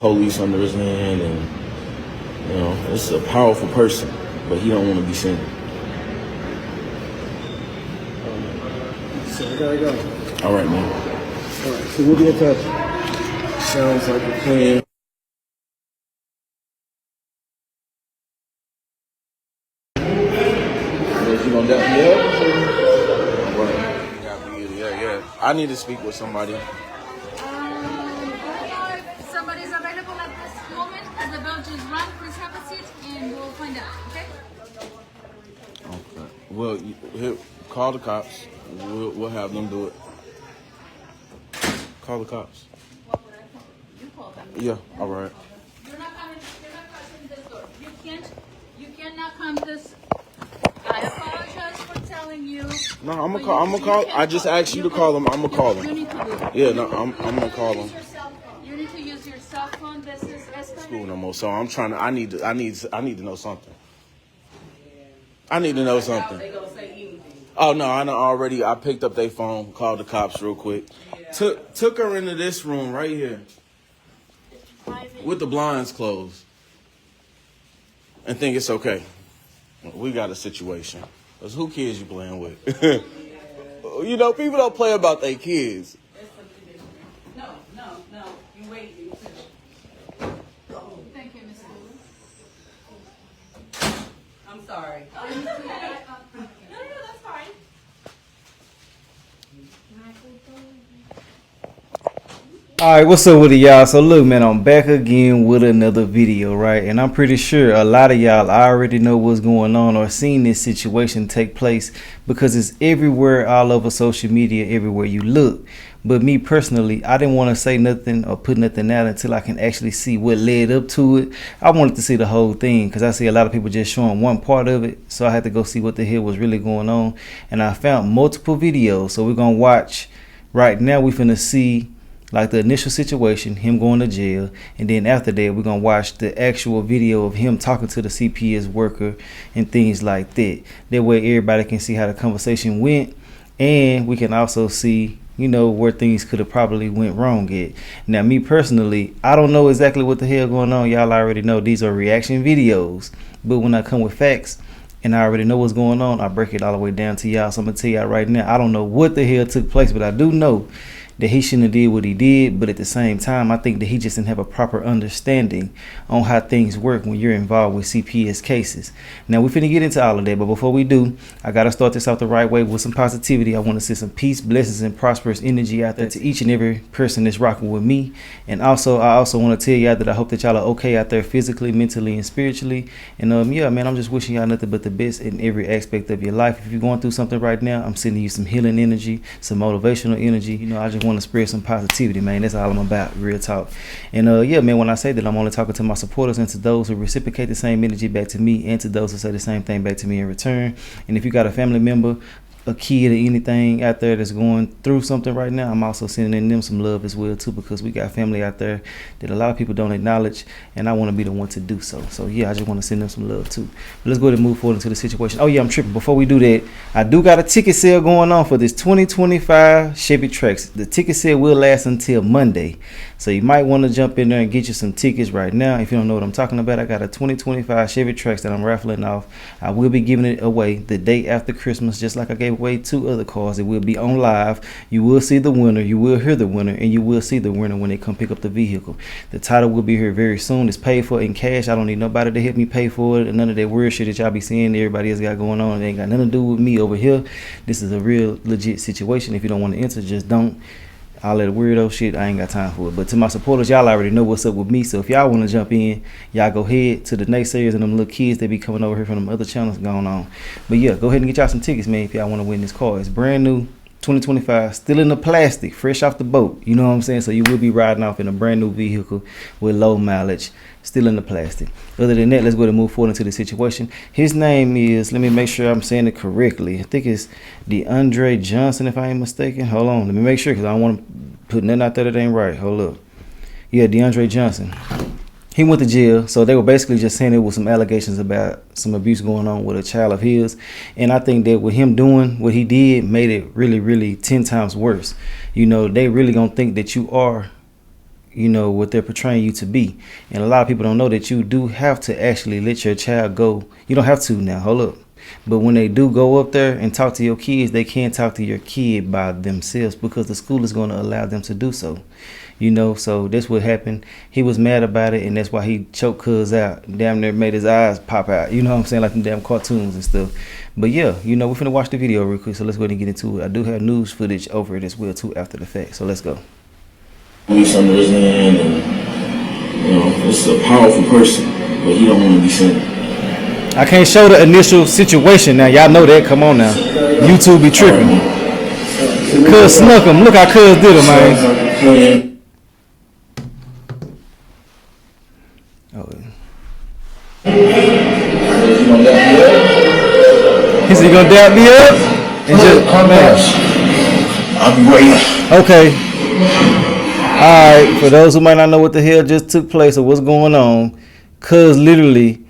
police under his hand, and it's a powerful person, but he don't want to be seen. So I gotta go. All right, man. All right, so we'll be in touch. Sounds like a plan. You gonna dap me up? All right. Yeah. I need to speak with somebody. Somebody's available at this moment. As the bell just rang, please have a seat and we'll find out, okay? Okay. Well, here, call the cops. We'll have them do it. Call the cops. You call them. Yeah, all right. You're not coming this door. You cannot come this. I apologize for telling you. No, I'm gonna call. I just asked you to call them. I'm gonna call them. You need to do it. Yeah, no, I'm gonna call them. You need to use your cell phone. This is School no more. So I'm trying to. I need to know something. I need to know something. They gonna say anything. Oh no, I know already. I picked up their phone, called the cops real quick. Yeah. Took her into this room right here with the blinds closed, and think it's okay. We got a situation. Cause who kids you playing with? People don't play about their kids. No. You wait. Thank you, Miss Lewis. I'm sorry. No, that's fine. Alright, what's up with it, y'all? So look, man, I'm back again with another video, right? And I'm pretty sure a lot of y'all already know what's going on or seen this situation take place because it's everywhere, all over social media, everywhere you look. But me personally, I didn't want to say nothing or put nothing out until I can actually see what led up to it. I wanted to see the whole thing because I see a lot of people just showing one part of it. So I had to go see what the hell was really going on. And I found multiple videos. So we're going to watch right now. We finna see like the initial situation, him going to jail, and then after that we're gonna watch the actual video of him talking to the CPS worker and things like that. That way everybody can see how the conversation went, and we can also see where things could have probably went wrong at. Now me personally, I don't know exactly what the hell going on. Y'all already know these are reaction videos, but when I come with facts and I already know what's going on, I break it all the way down to y'all. So I'm gonna tell y'all right now, I don't know what the hell took place, but I do know that he shouldn't have did what he did, but at the same time, I think that he just didn't have a proper understanding on how things work when you're involved with CPS cases. Now, we're finna get into all of that, but before we do, I gotta start this out the right way with some positivity. I want to send some peace, blessings, and prosperous energy out there to each and every person that's rocking with me. And also, I also want to tell y'all that I hope that y'all are okay out there physically, mentally, and spiritually. And yeah, man, I'm just wishing y'all nothing but the best in every aspect of your life. If you're going through something right now, I'm sending you some healing energy, some motivational energy. I just want to spread some positivity, man. That's all I'm about, real talk. And yeah, man, when I say that, I'm only talking to my supporters and to those who reciprocate the same energy back to me, and to those who say the same thing back to me in return. And if you got a family member, a kid, or anything out there that's going through something right now, I'm also sending them some love as well too, because we got family out there that a lot of people don't acknowledge, and I want to be the one to do so. So yeah, I just want to send them some love too. But let's go ahead and move forward into the situation. Oh yeah, I'm tripping. Before we do that, I do got a ticket sale going on for this 2025 Chevy Trax. The ticket sale will last until Monday, so you might want to jump in there and get you some tickets right now. If you don't know what I'm talking about, I got a 2025 Chevy Trax that I'm raffling off. I will be giving it away the day after Christmas, just like I gave away 2 other cars. It will be on live. You will see the winner, you will hear the winner, and you will see the winner when they come pick up the vehicle. The title will be here very soon. It's paid for in cash. I don't need nobody to help me pay for it, and none of that weird shit that y'all be seeing everybody else got going on. It ain't got nothing to do with me over here. This is a real legit situation. If you don't want to enter, just don't. All that weirdo shit, I ain't got time for it. But to my supporters, y'all already know what's up with me. So if y'all want to jump in, y'all go ahead. To the naysayers and them little kids, they be coming over here from them other channels going on. But yeah, go ahead and get y'all some tickets, man, if y'all want to win this car. It's brand new, 2025, still in the plastic, fresh off the boat. You know what I'm saying? So you will be riding off in a brand new vehicle with low mileage, still in the plastic. Other than that, let's go ahead and move forward into the situation. His name is, let me make sure I'm saying it correctly. I think it's DeAndre Johnson, if I ain't mistaken. Hold on, let me make sure, because I don't want to put nothing out there that ain't right. Hold up. Yeah, DeAndre Johnson. He went to jail, so they were basically just saying it was some allegations about some abuse going on with a child of his. And I think that with him doing what he did made it really, really 10 times worse. They really gonna think that you are you know, what they're portraying you to be. And a lot of people don't know that you do have to actually let your child go. You don't have to now, hold up. But when they do go up there and talk to your kids, they can't talk to your kid by themselves because the school is going to allow them to do so. You know, so that's what happened. He was mad about it, and that's why he choked cuz out. Damn near made his eyes pop out. You know what I'm saying? Like them damn cartoons and stuff. But yeah, you know, we're finna watch the video real quick, so let's go ahead and get into it. I do have news footage over it as well, too, after the fact. So let's go. Police under his hand, and you know, this is a powerful person, but he don't want to be seen. I can't show the initial situation now. Y'all know that. Come on now. YouTube be tripping. Cuz snuck him. Look how Cuz did him, man. Oh. Is he gonna dab me up? And just, man. I'm waiting. Okay. Alright, for those who might not know what the hell just took place or what's going on, Cuz literally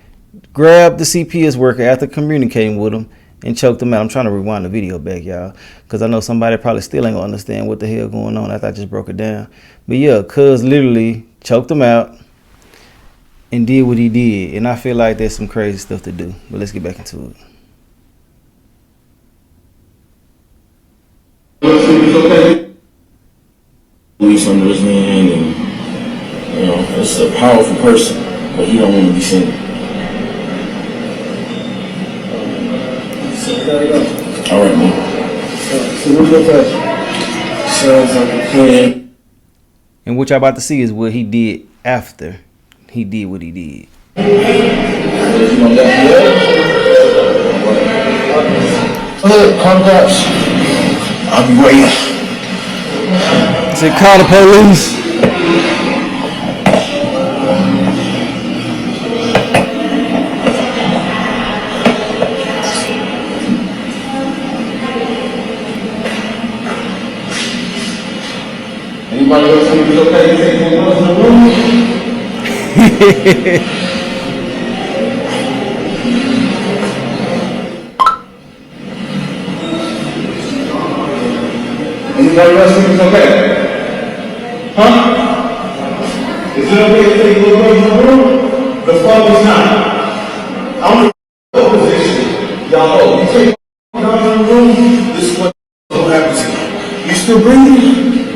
grabbed the CPS worker after communicating with him and choked him out. I'm trying to rewind the video back, y'all, because I know somebody probably still ain't gonna understand what the hell going on after I just broke it down. But yeah, Cuz literally choked him out and did what he did. And I feel like there's some crazy stuff to do. But let's get back into it. Police under his hand, and you know, this is a powerful person, but he don't want to be seen. All right, man. So what's your touch? Sounds like a plan. And what y'all about to see is what he did after he did what he did. Confronts. I'll be waiting. Said call the police. Anybody else think it's okay to take one in the room? Anybody else think it's okay? Huh? Is it okay to take little girls in the room? The fuck is not. I'm in the position. Y'all know, you take girls in the room, this is what happens to you. You still breathing?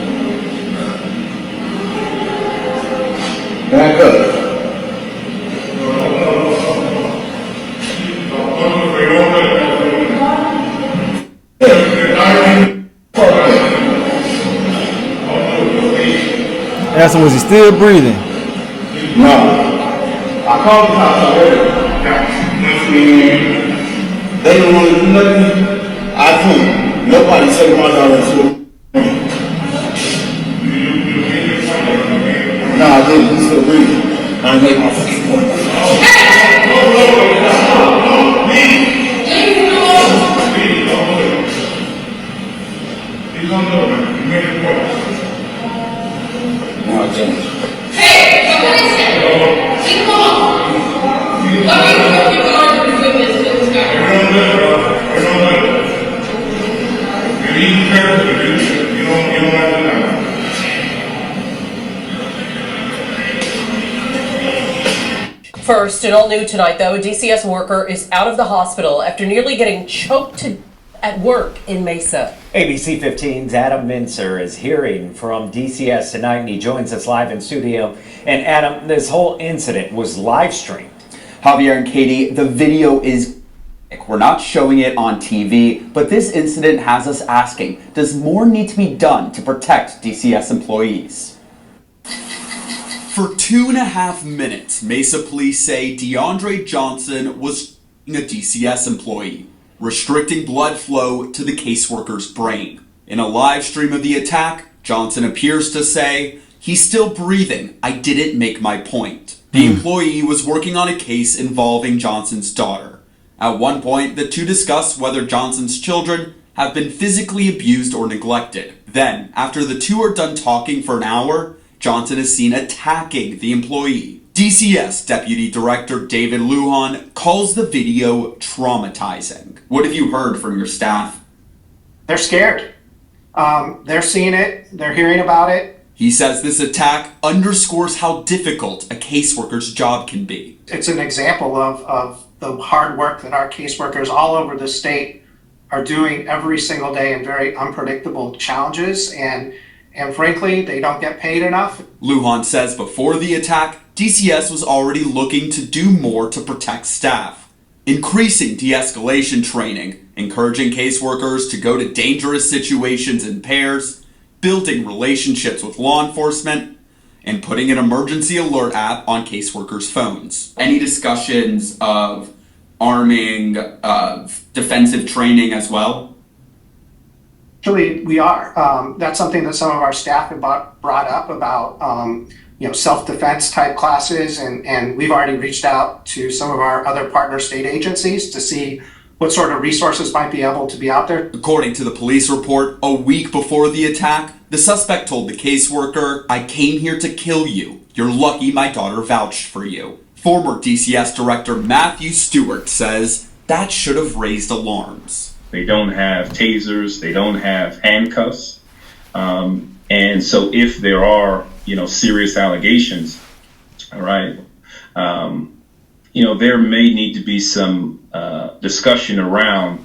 Back up. Asked him, was he still breathing? No. I called the cops already. They didn't want to do nothing. I couldn't. Nobody took my daughter to school. No, I didn't. He's still breathing. I ain't make my fucking point. He's on the man. You made your point. No, I didn't. Hey, what is that? Leave him alone. What are you going to do with this guy? First, and all new tonight, though, a DCS worker is out of the hospital after nearly getting choked to at work in Mesa. ABC 15's Adam Mincer is hearing from DCS tonight, and he joins us live in studio. And Adam, this whole incident was live streamed. Javier and Katie, the video is... We're not showing it on TV, but this incident has us asking, does more need to be done to protect DCS employees? For 2.5 minutes, Mesa police say DeAndre Johnson was a DCS employee, restricting blood flow to the caseworker's brain. In a live stream of the attack, Johnson appears to say, "He's still breathing. I didn't make my point." The employee was working on a case involving Johnson's daughter. At one point, the two discuss whether Johnson's children have been physically abused or neglected. Then, after the two are done talking for an hour, Johnson is seen attacking the employee. DCS Deputy Director David Lujan calls the video traumatizing. What have you heard from your staff? They're scared. They're seeing it. They're hearing about it. He says this attack underscores how difficult a caseworker's job can be. It's an example of the hard work that our caseworkers all over the state are doing every single day in very unpredictable challenges, and frankly, they don't get paid enough. Lujan says before the attack, DCS was already looking to do more to protect staff, increasing de-escalation training, encouraging caseworkers to go to dangerous situations in pairs, building relationships with law enforcement, and putting an emergency alert app on caseworkers' phones. Any discussions of arming, defensive training as well? Actually, we are. That's something that some of our staff have brought up about, self-defense type classes, and we've already reached out to some of our other partner state agencies to see what sort of resources might be able to be out there. According to the police report, a week before the attack, the suspect told the caseworker, "I came here to kill you. You're lucky my daughter vouched for you." Former DCS Director Matthew Stewart says that should have raised alarms. They don't have tasers, they don't have handcuffs. And so if there are, serious allegations, all right, there may need to be some discussion around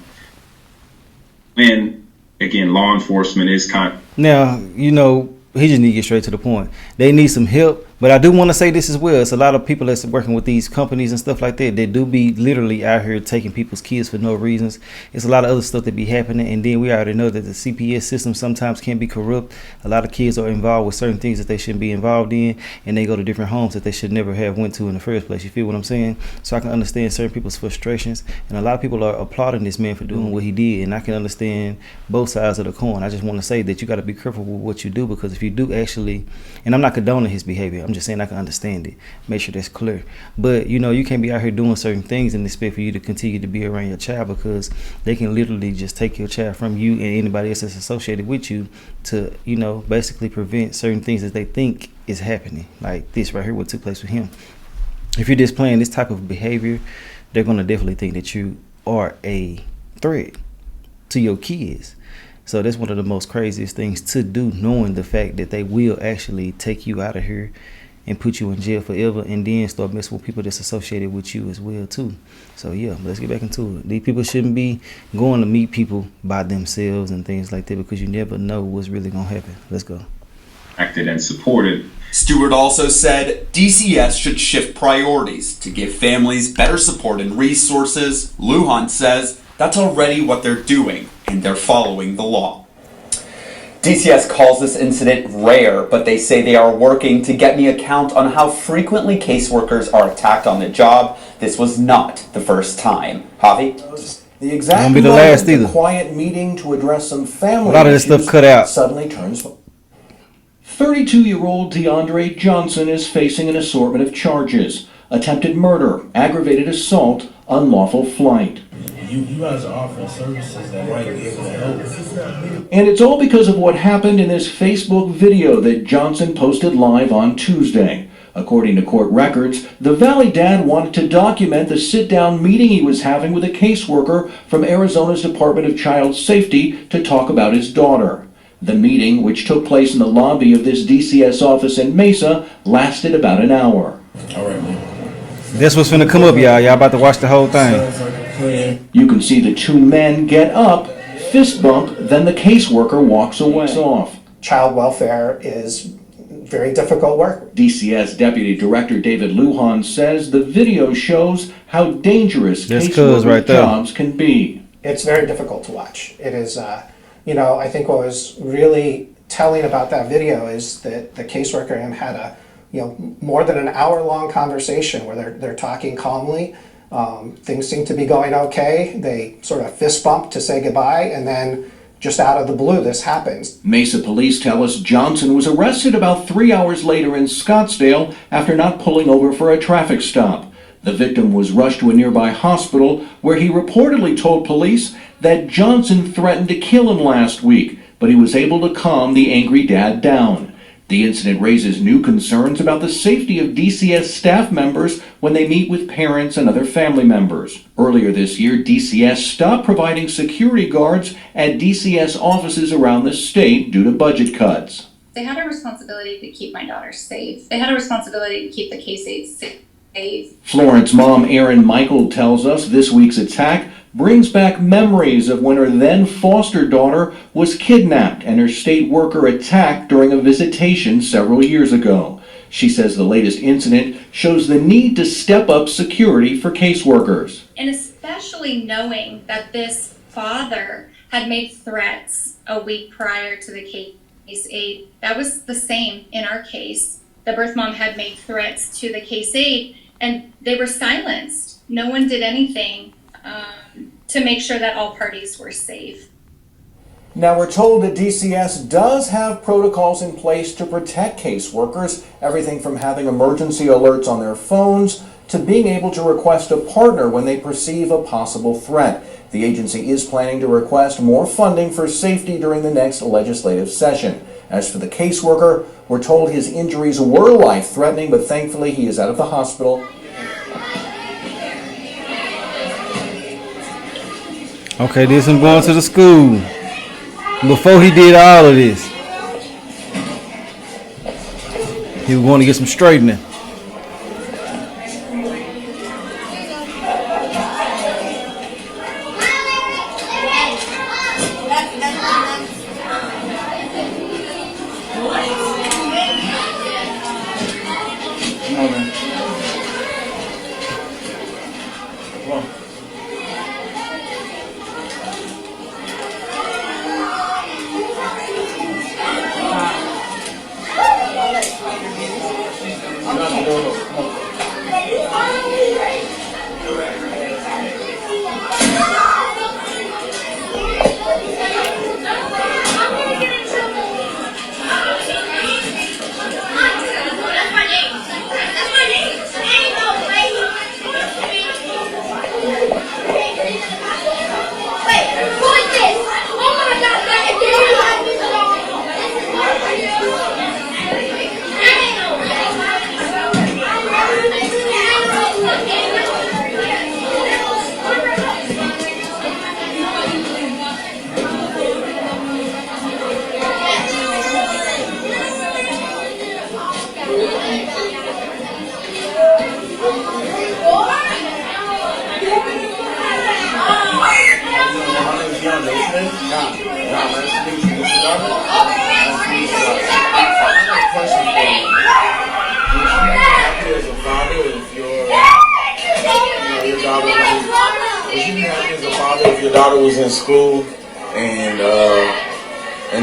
when, again, law enforcement is Now, he just need to get straight to the point. They need some help. But I do want to say this as well. It's a lot of people that's working with these companies and stuff like that. They do be literally out here taking people's kids for no reasons. It's a lot of other stuff that be happening. And then we already know that the CPS system sometimes can be corrupt. A lot of kids are involved with certain things that they shouldn't be involved in. And they go to different homes that they should never have went to in the first place. You feel what I'm saying? So I can understand certain people's frustrations. And a lot of people are applauding this man for doing what he did. And I can understand both sides of the coin. I just want to say that you got to be careful with what you do, because if you do actually, and I'm not condoning his behavior, I'm just saying I can understand it. Make sure that's clear. But you can't be out here doing certain things and expect for you to continue to be around your child, because they can literally just take your child from you and anybody else that's associated with you to basically prevent certain things that they think is happening, like this right here, what took place with him. If you're displaying this type of behavior, they're going to definitely think that you are a threat to your kids. So that's one of the most craziest things to do, knowing the fact that they will actually take you out of here and put you in jail forever, and then start messing with people that's associated with you as well too. So yeah, let's get back into it. These people shouldn't be going to meet people by themselves and things like that, because you never know what's really gonna happen. Let's go. Acted and supported. Stewart also said DCS should shift priorities to give families better support and resources. Lujan says that's already what they're doing, and they're following the law. DCS calls this incident rare, but they say they are working to get me a count on how frequently caseworkers are attacked on the job. This was not the first time. Javi? The exact Won't be the moment last either. the quiet meeting to address some family A lot of this issues stuff cut out. suddenly turns. 32-year-old DeAndre Johnson is facing an assortment of charges: attempted murder, aggravated assault, unlawful flight. You guys are offering services that might be able to help. And it's all because of what happened in this Facebook video that Johnson posted live on Tuesday. According to court records, the Valley dad wanted to document the sit-down meeting he was having with a caseworker from Arizona's Department of Child Safety to talk about his daughter. The meeting, which took place in the lobby of this DCS office in Mesa, lasted about an hour. All right, man. That's what's finna come up, y'all. Y'all about to watch the whole thing. You can see the two men get up, fist bump, then the caseworker walks away. Child welfare is very difficult work. DCS Deputy Director David Lujan says the video shows how dangerous caseworker right there. jobs can be. It's very difficult to watch. It is, I think what was really telling about that video is that the caseworker and him had a, more than an hour-long conversation where they're talking calmly. Things seem to be going okay. They sort of fist bump to say goodbye, and then just out of the blue, this happens. Mesa police tell us Johnson was arrested about 3 hours later in Scottsdale after not pulling over for a traffic stop. The victim was rushed to a nearby hospital where he reportedly told police that Johnson threatened to kill him last week, but he was able to calm the angry dad down. The incident raises new concerns about the safety of DCS staff members when they meet with parents and other family members. Earlier this year, DCS stopped providing security guards at DCS offices around the state due to budget cuts. They had a responsibility to keep my daughter safe. They had a responsibility to keep the K-8 safe. Florence mom Erin Michael tells us this week's attack brings back memories of when her then foster daughter was kidnapped and her state worker attacked during a visitation several years ago. She says the latest incident shows the need to step up security for caseworkers. And especially knowing that this father had made threats a week prior to the case 8. That was the same in our case. The birth mom had made threats to the case 8 and they were silenced. No one did anything to make sure that all parties were safe. Now we're told that DCS does have protocols in place to protect caseworkers, everything from having emergency alerts on their phones to being able to request a partner when they perceive a possible threat. The agency is planning to request more funding for safety during the next legislative session. As for the caseworker, we're told his injuries were life-threatening, but thankfully he is out of the hospital. Okay, this him going to the school. Before he did all of this, he was going to get some straightening. Your daughter was in school and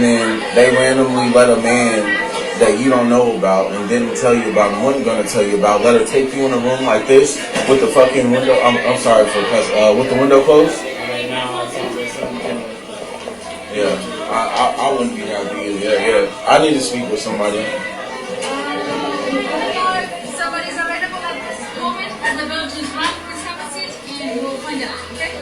then they randomly let a man that you don't know about and didn't tell you about and wasn't gonna tell you about, let her take you in a room like this with the fucking window, I'm sorry for with the window closed? Yeah, I wouldn't be happy either. Yeah. I need to speak with somebody. Somebody's available at this moment at the Belgian front. Please have a seat and we'll find out, okay?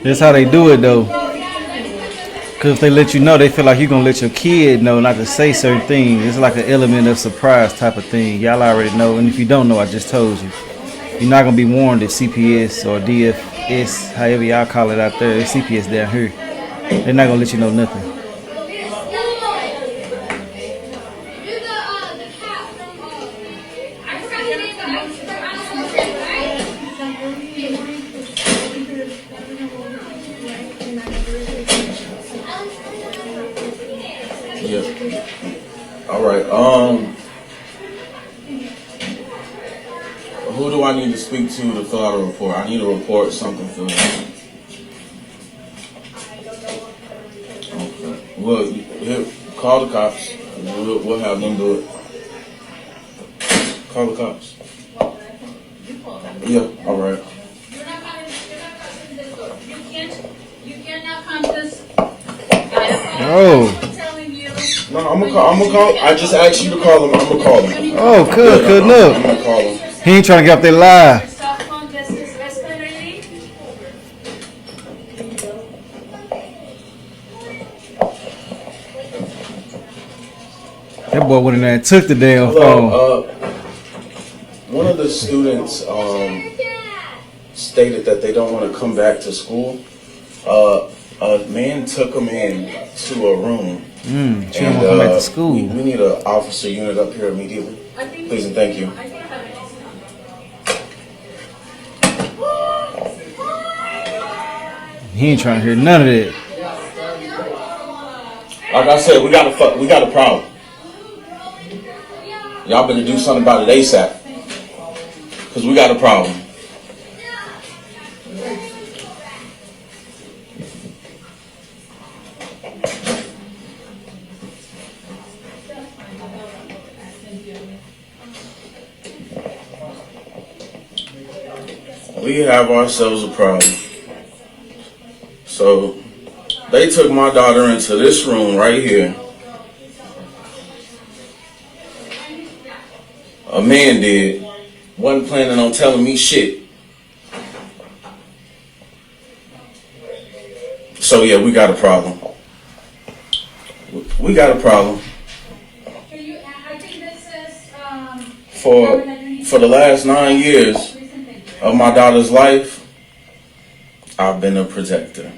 That's how they do it though. Cause if they let you know, they feel like you're gonna let your kid know not to say certain things. It's like an element of surprise type of thing. Y'all already know, and if you don't know, I just told you. You're not gonna be warned at CPS or DFS, however y'all call it out there. It's CPS down here. They're not gonna let you know nothing. All right. Who do I need to speak to fill out a report? I need to report something for them. Okay. Well, here, call the cops. We'll have them do it. Call the cops. Yeah. All right. You cannot come this. Oh. No, I'm gonna call. I just asked you to call them. I'm gonna call them. Oh, good enough. I'm gonna call them. He ain't trying to get up there live. That boy went in there and took the damn phone. the students stated that they don't want to come back to school. A man took them in to a room. She don't want to come back to school. We need an officer unit up here immediately. Please and thank you. He ain't trying to hear none of that. Like I said, we got a problem. Y'all better do something about it ASAP. Because we got a problem. We have ourselves a problem. So they took my daughter into this room right here. A man did. Wasn't planning on telling me shit. So yeah, we got a problem. We got a problem. I think this is For the last 9 years of my daughter's life, I've been a protector.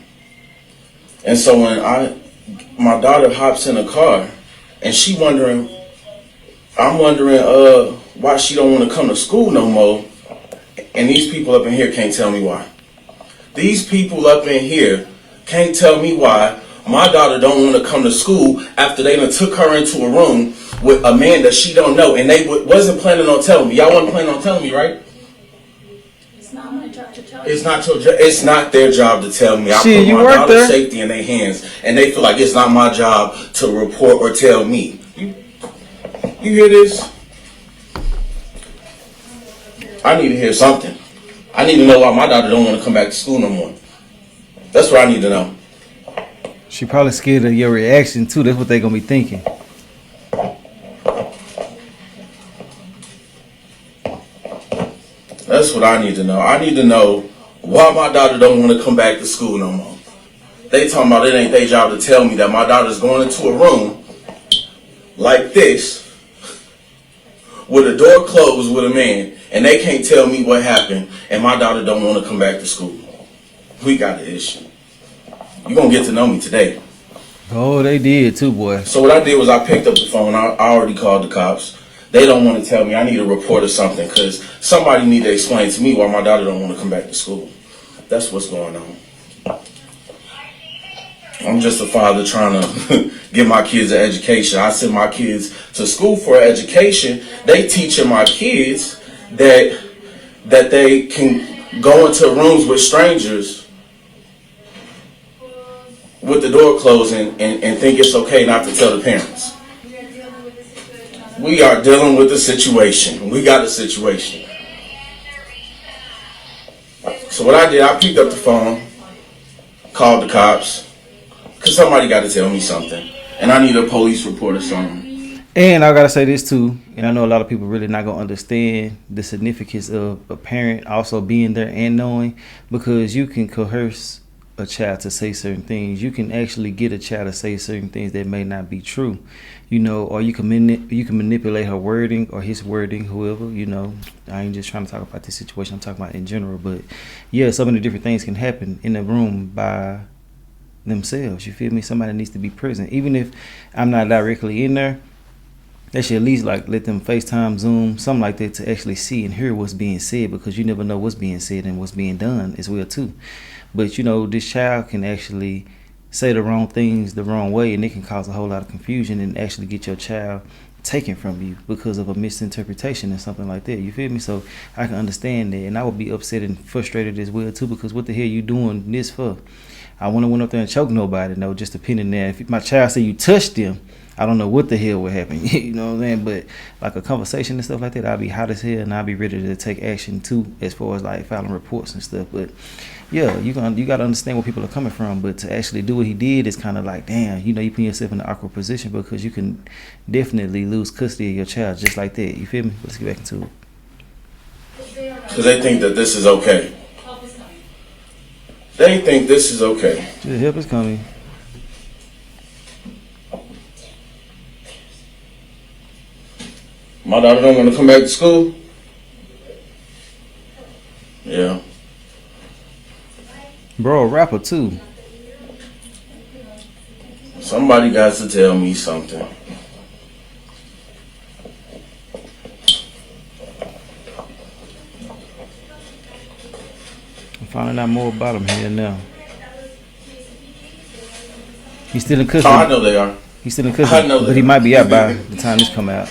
And so when my daughter hops in a car and I'm wondering why she don't want to come to school no more, and these people up in here can't tell me why. These people up in here can't tell me why my daughter don't want to come to school after they done took her into a room with a man that she don't know, and they wasn't planning on telling me. Y'all wasn't planning on telling me, right? It's not my job to tell you. It's not their job to tell me. I Shit, put you my work daughter's there. safety in their hands, and they feel like it's not my job to report or tell me. You hear this? I need to hear something. I need to know why my daughter don't want to come back to school no more. That's what I need to know. She probably scared of your reaction too. That's what they gonna be thinking. That's what I need to know. I need to know why my daughter don't want to come back to school no more. They talking about it ain't their job to tell me that my daughter's going into a room like this with a door closed with a man, and they can't tell me what happened, and my daughter don't want to come back to school. We got an issue. You're going to get to know me today. Oh, they did too, boy. So what I did was I picked up the phone. I already called the cops. They don't want to tell me. I need a report or something, because somebody need to explain to me why my daughter don't want to come back to school. That's what's going on. I'm just a father trying to give my kids an education. I send my kids to school for an education. They teaching my kids that they can go into rooms with strangers with the door closed and think it's okay not to tell the parents. We are dealing with the situation. We got a situation. So what I did, I picked up the phone, called the cops, because somebody got to tell me something. And I need a police report or something. And I gotta say this too, and I know a lot of people really not gonna understand the significance of a parent also being there and knowing, because you can coerce a child to say certain things. You can actually get a child to say certain things that may not be true, you know, or you can manipulate her wording or his wording, whoever, you know. I ain't just trying to talk about this situation, I'm talking about in general, but yeah, so many different things can happen in the room by themselves. You feel me? Somebody needs to be present. Even if I'm not directly in there, they should at least like let them FaceTime, Zoom, something like that, to actually see and hear what's being said, because you never know what's being said and what's being done as well too. But you know, this child can actually say the wrong things the wrong way, and it can cause a whole lot of confusion and actually get your child taken from you because of a misinterpretation and something like that. You feel me? So I can understand that, and I would be upset and frustrated as well too, because what the hell you doing this for? I wouldn't have went up there and choked nobody, no, just depending there. If my child say you touched them, I don't know what the hell would happen. You know what I'm saying? But like a conversation and stuff like that, I'll be hot as hell, and I'll be ready to take action too, as far as like filing reports and stuff. But yeah, you got to understand where people are coming from. But to actually do what he did is kind of like, damn, you know, you put yourself in an awkward position, because you can definitely lose custody of your child just like that. You feel me? Let's get back into it. Because they think that this is okay. They think this is okay. The help is coming. My daughter don't want to come back to school. Bro, a rapper too. Somebody got to tell me something. I'm finding out more about him here now. He's still in Oh, custody. I know they are. He's still in I custody, know but that. he might be out by the time this come out.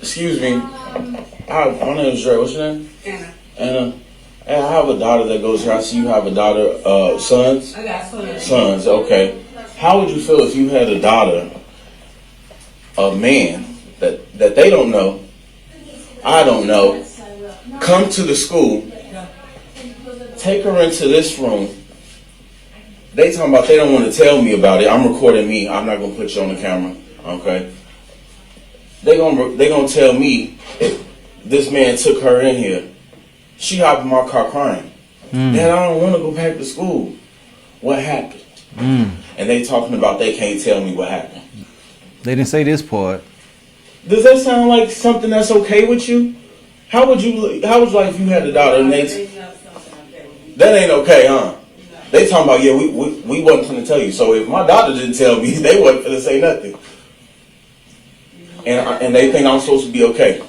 Excuse me. Hi, my name is Dre. What's your name? Anna. Anna. And I have a daughter that goes here. I see you have a daughter, sons? I got sons. Sons, okay. How would you feel if you had a daughter, a man that they don't know, I don't know, come to the school, take her into this room. They talking about they don't want to tell me about it. I'm recording me. I'm not gonna put you on the camera. Okay. They gonna tell me if this man took her in here. She hopped in my car crying. Dad, I don't want to go back to school. What happened? And they talking about they can't tell me what happened. They didn't say this part. Does that sound like something that's okay with you? How would you like if you had a daughter and that ain't okay, huh? They talking about, yeah, we wasn't going to tell you. So if my daughter didn't tell me, they wasn't going to say nothing. And they think I'm supposed to be okay.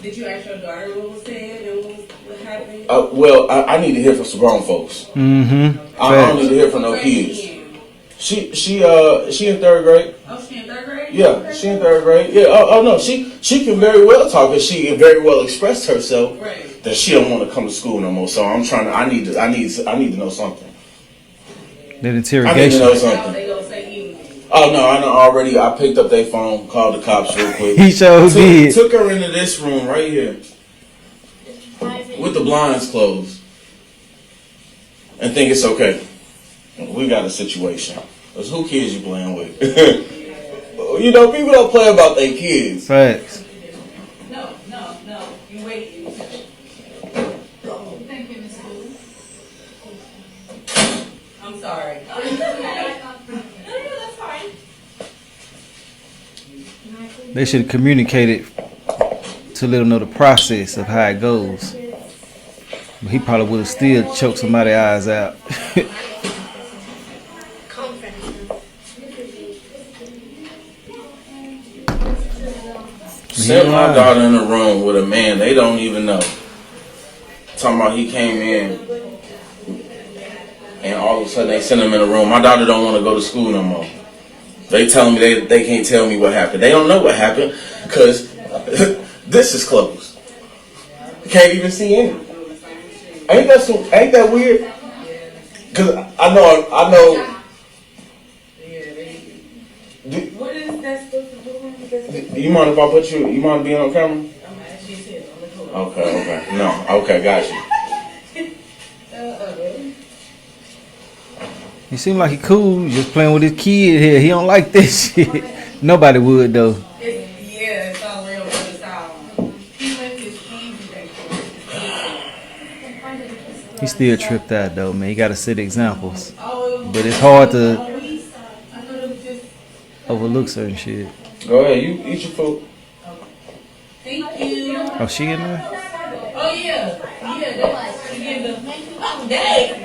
Did you ask your daughter what was said and what happened? Well, I need to hear from some grown folks. Mm-hmm. I don't need to hear from no kids. She in third grade. Oh, she in third grade? Yeah, she in third grade. Yeah. Oh no, she can very well talk and she can very well express herself. Right. That she don't want to come to school no more. So I'm trying to. I need to know something. That I need to interrogation. know something. Oh no, I know already. I picked up their phone, called the cops real quick. He sure did. Took her into this room right here with the blinds closed, and think it's okay. We got a situation. Cause who kids you playing with? You know, people don't play about their kids. Facts. No. You wait. Thank you, Miss Lou. I'm sorry. That's fine. They should have communicated to let them know the process of how it goes. But he probably would have still choked somebody's eyes out. Sent my daughter in a room with a man they don't even know. Talking about he came in and all of a sudden they sent him in a room. My daughter don't want to go to school no more. They telling me they can't tell me what happened. They don't know what happened because this is closed. You can't even see in it. Ain't that weird? Cause I know. What is that supposed to do? You mind if I put you? You mind being on camera? Okay. No. Okay, got you. He seemed like he cool, just playing with his kid here. He don't like this shit. Nobody would though. It's all the way over the side. He went to his He still tripped out though, man. He gotta set examples. But it's hard to overlook certain shit. Go ahead, you eat your food. Thank you. Oh, she in there? Oh yeah. That's she getting the. Oh dang.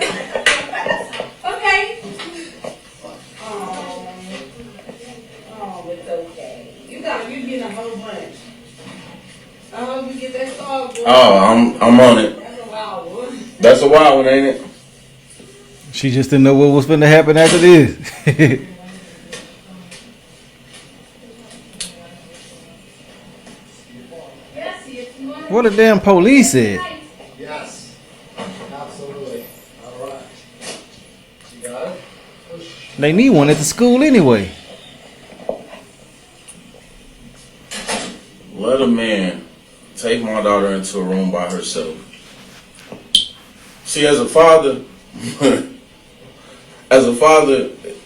Okay. Oh, it's okay. You getting a whole bunch. I hope you get that star, boy. Oh, I'm on it. That's a wild one. That's a wild one, ain't it? She just didn't know what was finna happen after this. What the damn police said? Yes, absolutely. All right. You got it? They need one at the school anyway. Let a man take my daughter into a room by herself. See, as a father,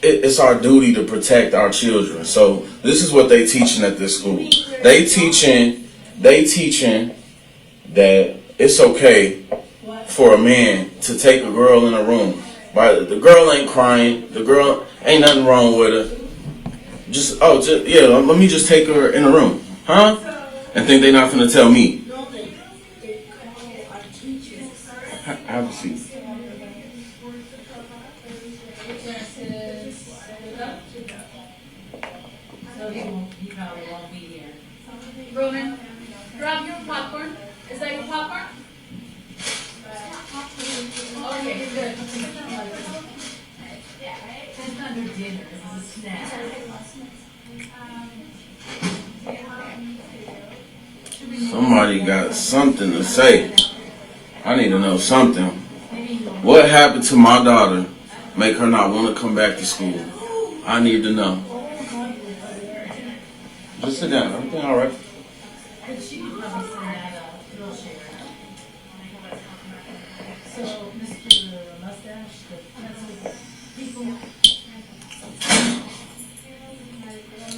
it's our duty to protect our children. So this is what they teaching at this school. They teaching that it's okay for a man to take a girl in a room. Right? The girl ain't crying. The girl ain't nothing wrong with her. Yeah. Let me just take her in a room, huh? And think they not gonna tell me. Have a seat. Roman, grab your popcorn. Is that your popcorn? Okay, good. It's under dinner. It's a snack. Somebody got something to say. I need to know something. What happened to my daughter? Make her not want to come back to school. I need to know. Just sit down. Everything all right?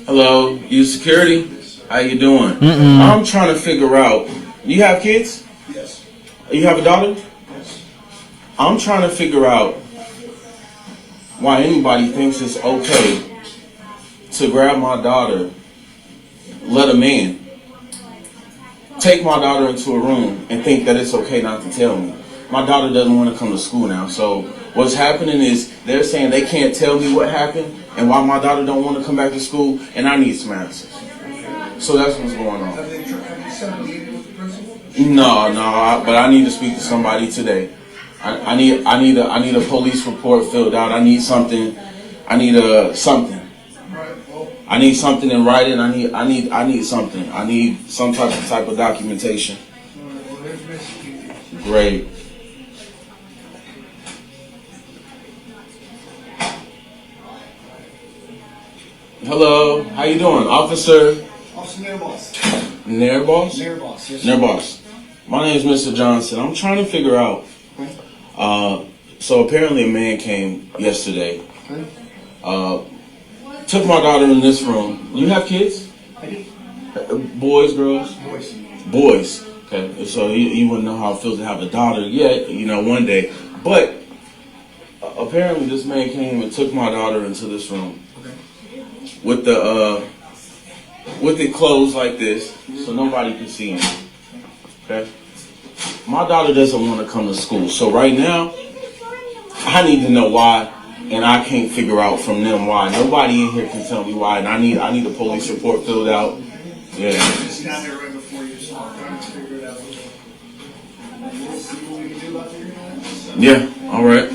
Hello, you security? How you doing? I'm trying to figure out. You have kids? Yes. You have a daughter? Yes. I'm trying to figure out why anybody thinks it's okay to grab my daughter, let a man take my daughter into a room and think that it's okay not to tell me. My daughter doesn't want to come to school now. So what's happening is they're saying they can't tell me what happened and why my daughter don't want to come back to school, and I need some answers. So that's what's going on. Have you sent a meeting with the principal? No, but I need to speak to somebody today. I need a police report filled out. I need something. I need something. I need something in writing. I need something. I need some type of documentation. Great. Hello, how you doing, Officer? Officer Nairboss. Nairboss? Nairboss, yes. Nairboss. My name is Mr. Johnson. I'm trying to figure out. So apparently a man came yesterday. Took my daughter in this room. You have kids? I do. Boys, girls? Boys. Boys. Okay. So you wouldn't know how it feels to have a daughter yet, one day. But apparently this man came and took my daughter into this room. With it closed like this, so nobody can see him. Okay? My daughter doesn't want to come to school, so right now, I need to know why, and I can't figure out from them why. Nobody in here can tell me why, and I need a police report filled out. Yeah. Just down there right before you, so I'm trying to figure it out. We'll see what we can do about figuring it out. Yeah. All right.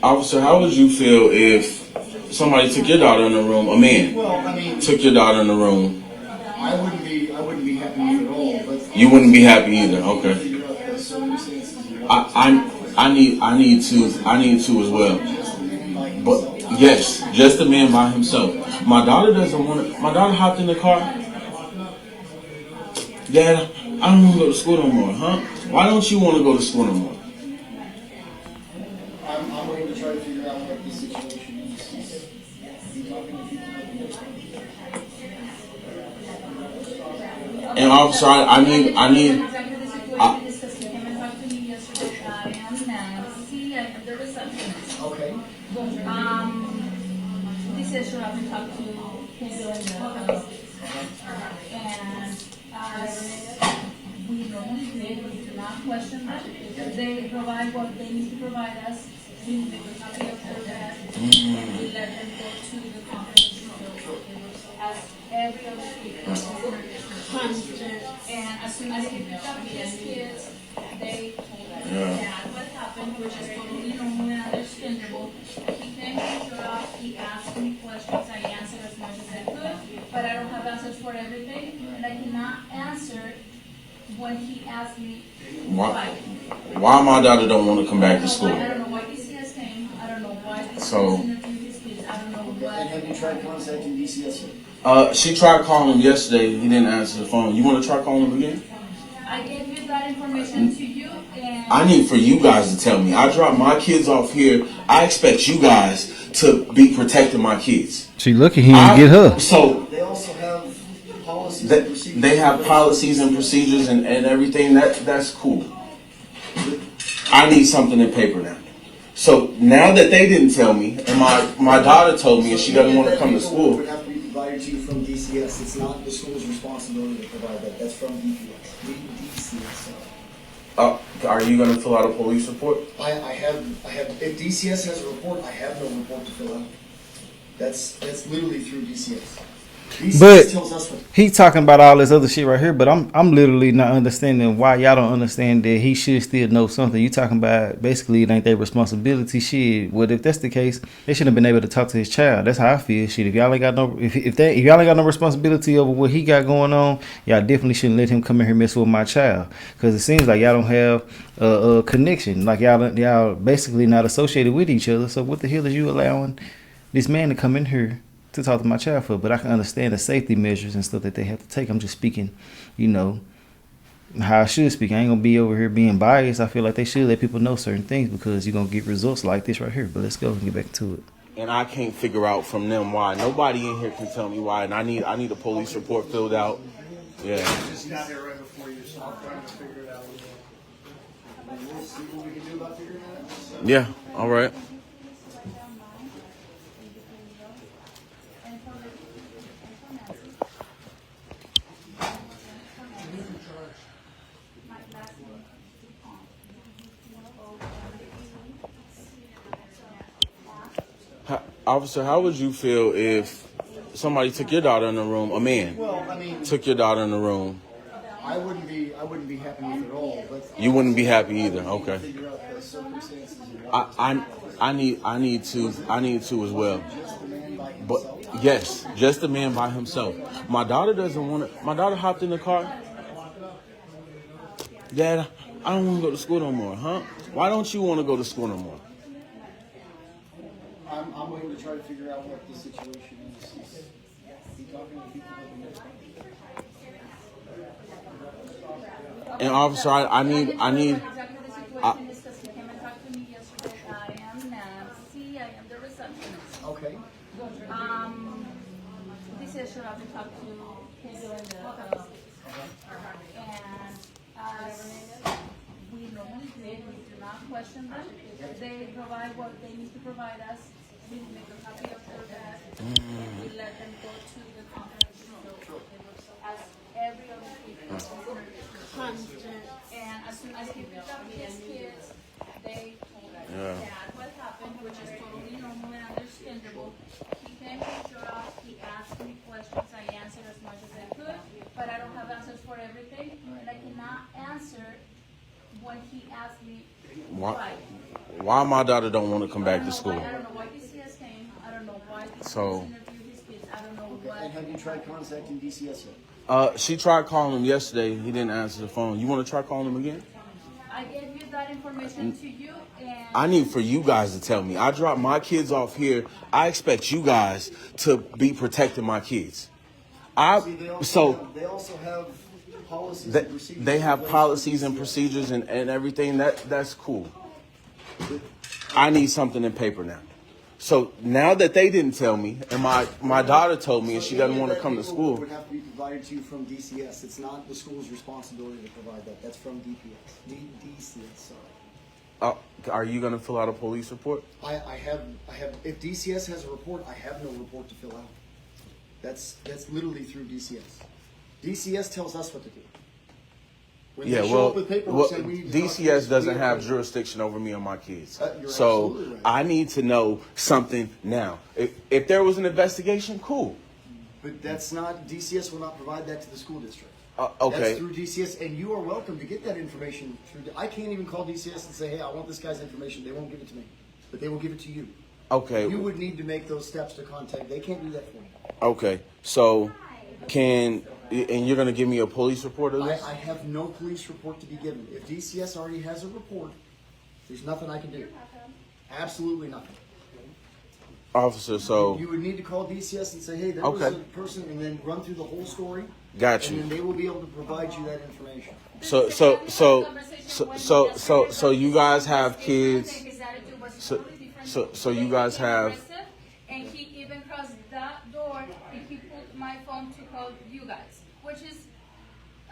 Officer, how would you feel if somebody took your daughter in the room, a man took your daughter in the room? I wouldn't be happy at all. But you wouldn't be happy either. Okay. I need to as well. But yes, just a man by himself. My daughter doesn't want to. My daughter hopped in the car. Dad, I don't want to go to school no more, huh? Why don't you want to go to school no more? I'm going to try to figure out what the situation is. And officer, I need. Okay. This is what I've been talking to Kendall and we normally do not question them. If they provide what they need to provide us, we will not be approved that. We let them go to the conference as every other speaker. And as soon as he picked up his kids, they told us that what happened, which is totally normal and understandable. He came to the job, he asked me questions, I answered as much as I could, but I don't have answers for everything, and I cannot answer when he asked me why my daughter don't want to come back to school. I don't know why DCS came, I don't know why DCS So, interviewed his kids, I don't know what. And have you tried contacting DCS? She tried calling him yesterday. He didn't answer the phone. You want to try calling him again? I gave you that information to you. And I need for you guys to tell me. I drop my kids off here. I expect you guys to be protecting my kids. She lucky he didn't get her. So They also have policies and procedures. they have policies and procedures and everything. That's cool. I need something in paper now. So now that they didn't tell me, and my daughter told me, and she doesn't want to come to school. Would have to be provided to you from DCS. It's not the school's responsibility to provide that. That's from DCS. Are you going to fill out a police report? I have. If DCS has a report, I have no report to fill out. That's literally through DCS. DCS But tells us what. he talking about all this other shit right here, but I'm literally not understanding why y'all don't understand that he should still know something. You talking about basically it ain't their responsibility. Shit. Well, if that's the case, they shouldn't have been able to talk to his child. That's how I feel. Shit. If y'all ain't got no if y'all ain't got no responsibility over what he got going on, y'all definitely shouldn't let him come in here mess with my child. Because it seems like y'all don't have a connection. Like y'all basically not associated with each other. So what the hell is you allowing this man to come in here to talk to my child for? But I can understand the safety measures and stuff that they have to take. I'm just speaking, how I should speak. I ain't gonna be over here being biased. I feel like they should let people know certain things because you're gonna get results like this right here. But let's go and get back to it. And I can't figure out from them why. Nobody in here can tell me why. And I need a police report filled out. Yeah. Just got here right before you, so I'm trying to figure it out. We'll see what we can do about figuring it out. Yeah. All right. Officer, how would you feel if somebody took your daughter in the room? A man took your daughter in the room. I wouldn't be happy with it at all. But You wouldn't be happy either. Okay. figure out the circumstances. I need to as well. But yes, just a man by himself. My daughter doesn't want to. My daughter hopped in the car. Dad, I don't want to go to school no more, huh? Why don't you want to go to school no more? I'm waiting to try to figure out what the situation is. Be talking to people And officer, I need. exactly the situation is because he came and talked to me yesterday. I am Nancy. I am the receptionist. Okay. This is should have to talk to Pedro and we normally do, we do not question them. If they provide what they need to provide us, we make a copy of their bag. We let them go to the conference. As every other people. And as soon as he picked up his kids, they told us that what happened, which is totally normal and understandable. He came to the job, he asked me questions, I answered as much as I could, but I don't have answers for everything, and I cannot answer when he asked me Why my daughter don't want to come back to school? I don't know why DCS came, I don't know why DCS interviewed his kids, I don't know what. And have you tried contacting DCS yet? She tried calling him yesterday. He didn't answer the phone. You want to try calling him again? I gave you that information to you, and I need for you guys to tell me. I drop my kids off here. I expect you guys to be protecting my kids. They also have policies and procedures. They have policies and procedures and everything. That's cool. I need something in paper now. So now that they didn't tell me, and my daughter told me, and she doesn't want to come to school. Would have to be provided to you from DCS. It's not the school's responsibility to provide that. That's from DCS. Sorry. Are you going to fill out a police report? I have. If DCS has a report, I have no report to fill out. That's literally through DCS. DCS tells us what to do. When they show up with paperwork saying we need to DCS doesn't have jurisdiction over me and my kids. You're So absolutely right. I need to know something now. If there was an investigation, cool. But that's not, DCS will not provide that to the school district. Okay. That's through DCS, and you are welcome to get that information through. I can't even call DCS and say, hey, I want this guy's information. They won't give it to me, but they will give it to you. Okay. You would need to make those steps to contact. They can't do that for you. Okay. So and you're going to give me a police report of this? I have no police report to be given. If DCS already has a report, there's nothing I can do. Absolutely nothing. Officer, so You would need to call DCS and say, hey, there was a person, and then run through the whole story. got you. And then they will be able to provide you that information. So you guys have kids. So you guys have. And he even crossed that door and he put my phone to call you guys, which is,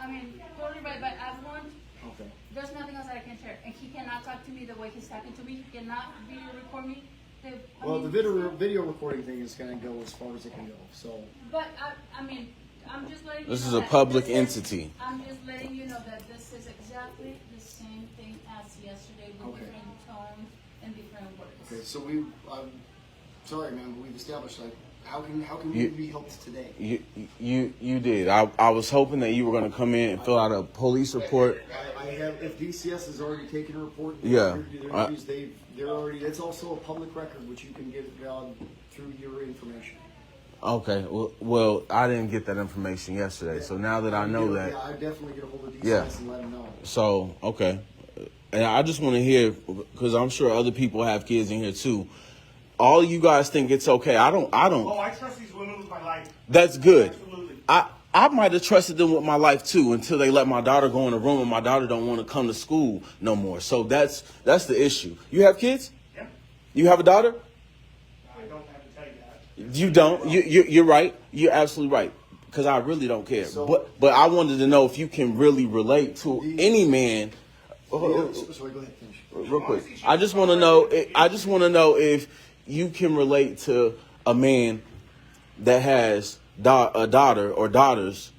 I mean, totally right, but I want, there's nothing else that I can share. And he cannot talk to me the way he's talking to me. He cannot video record me. The video recording thing is going to go as far as it can go. So. But I mean, I'm just letting you know. This is a public entity. I'm just letting you know that this is exactly the same thing as yesterday with different tones and different words. Okay, so I'm sorry, man, but we've established that. How can we be helped today? You did. I was hoping that you were going to come in and fill out a police report. I have. If DCS has already taken a report, Yeah. They're already. It's also a public record which you can get through your information. Okay. Well, I didn't get that information yesterday, so now that I know that, I definitely get a hold of DCS and let them know. So okay, and I just want to hear, because I'm sure other people have kids in here too. All of you guys think it's okay. I don't. Oh, I trust these women with my life. That's good. Absolutely. I might have trusted them with my life too until they let my daughter go in the room and my daughter don't want to come to school no more. So that's the issue. You have kids? Yeah. You have a daughter? I don't have to tell you that. You don't. You're right. You're absolutely right. Because I really don't care. But I wanted to know if you can really relate to any man. Sorry, go ahead, finish. Real quick. I just want to know. If you can relate to a man that has a daughter or daughters,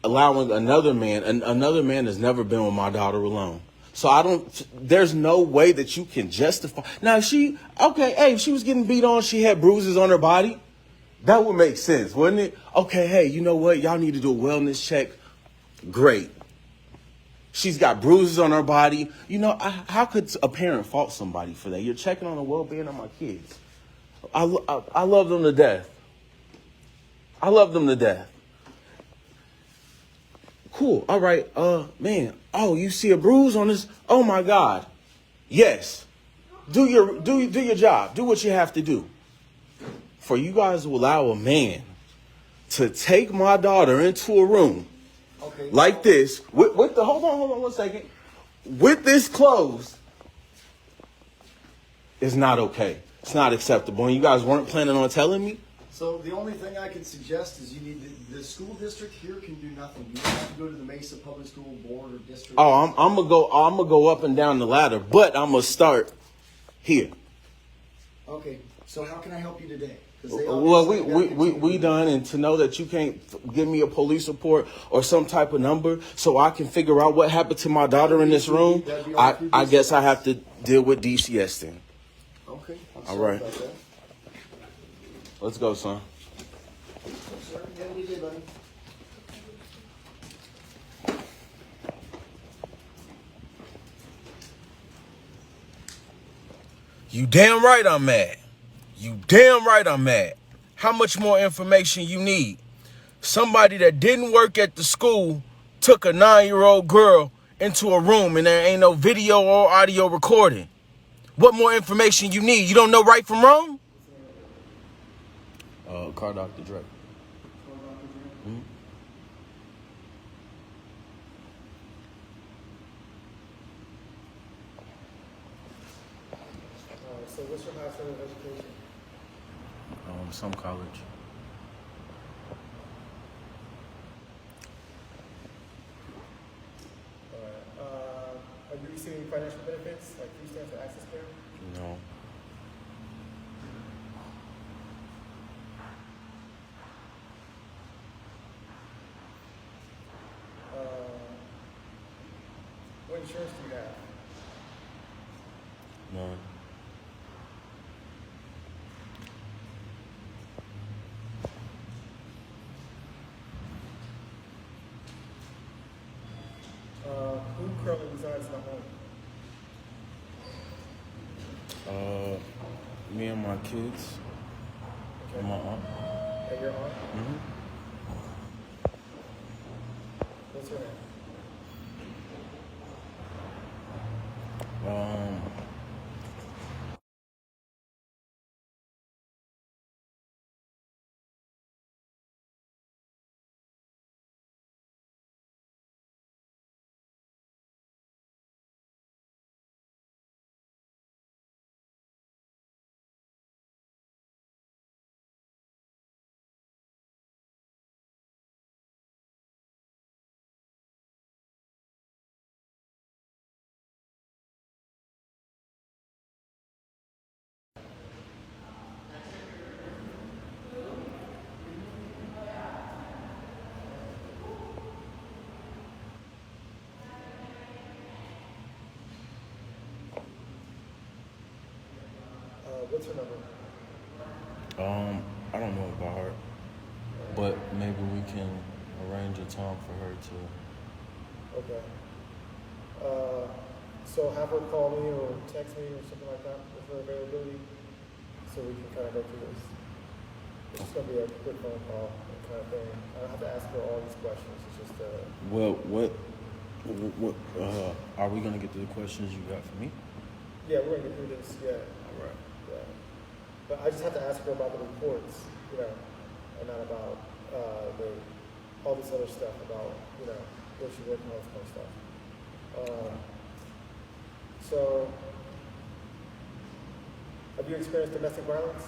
allowing another man, and another man has never been with my daughter alone. So there's no way that you can justify. Now, if she was getting beat on, she had bruises on her body, that would make sense, wouldn't it? Okay, hey, you know what? Y'all need to do a wellness check. Great. She's got bruises on her body. You know, how could a parent fault somebody for that? You're checking on the well-being of my kids. I love them to death. I love them to death. Cool. All right. Man. Oh, you see a bruise on this? Oh my God. Yes. Do your job. Do what you have to do. For you guys to allow a man to take my daughter into a room like this with the hold on 1 second. With this closed is not okay. It's not acceptable. And you guys weren't planning on telling me? So the only thing I can suggest is you need the school district here can do nothing. You have to go to the Mesa Public School Board or district. Oh, I'm gonna go up and down the ladder, but I'm gonna start here. Okay. So how can I help you today? Well, we done, and to know that you can't give me a police report or some type of number so I can figure out what happened to my daughter in this room, I guess I have to deal with DCS then. Okay. All right. Let's go, son. Sir, have a good day, buddy. You damn right I'm mad. You damn right I'm mad. How much more information you need? Somebody that didn't work at the school took a 9-year-old girl into a room and there ain't no video or audio recording. What more information you need? You don't know right from wrong? Car Dr. Dre. Mm-hmm. So what's your last level of education? Some college. Are you receiving financial benefits like food stamps or access care? No. What insurance do you have? None. Who currently resides in the home? Me and my kids. Okay. And my aunt. And your aunt? Mm-hmm. What's her name? What's her number? I don't know about her, but maybe we can arrange a time for her to. Okay. So have her call me or text me or something like that with her availability, so we can kind of go through this. It's just gonna be a quick phone call kind of thing. I don't have to ask her all these questions. It's just Well, what are we gonna get to the questions you got for me? yeah, we're gonna get through this. Yeah. All right. Yeah. But I just have to ask her about the reports, you know, and not about all this other stuff about, you know, what she's working on, this kind of stuff. So, have you experienced domestic violence?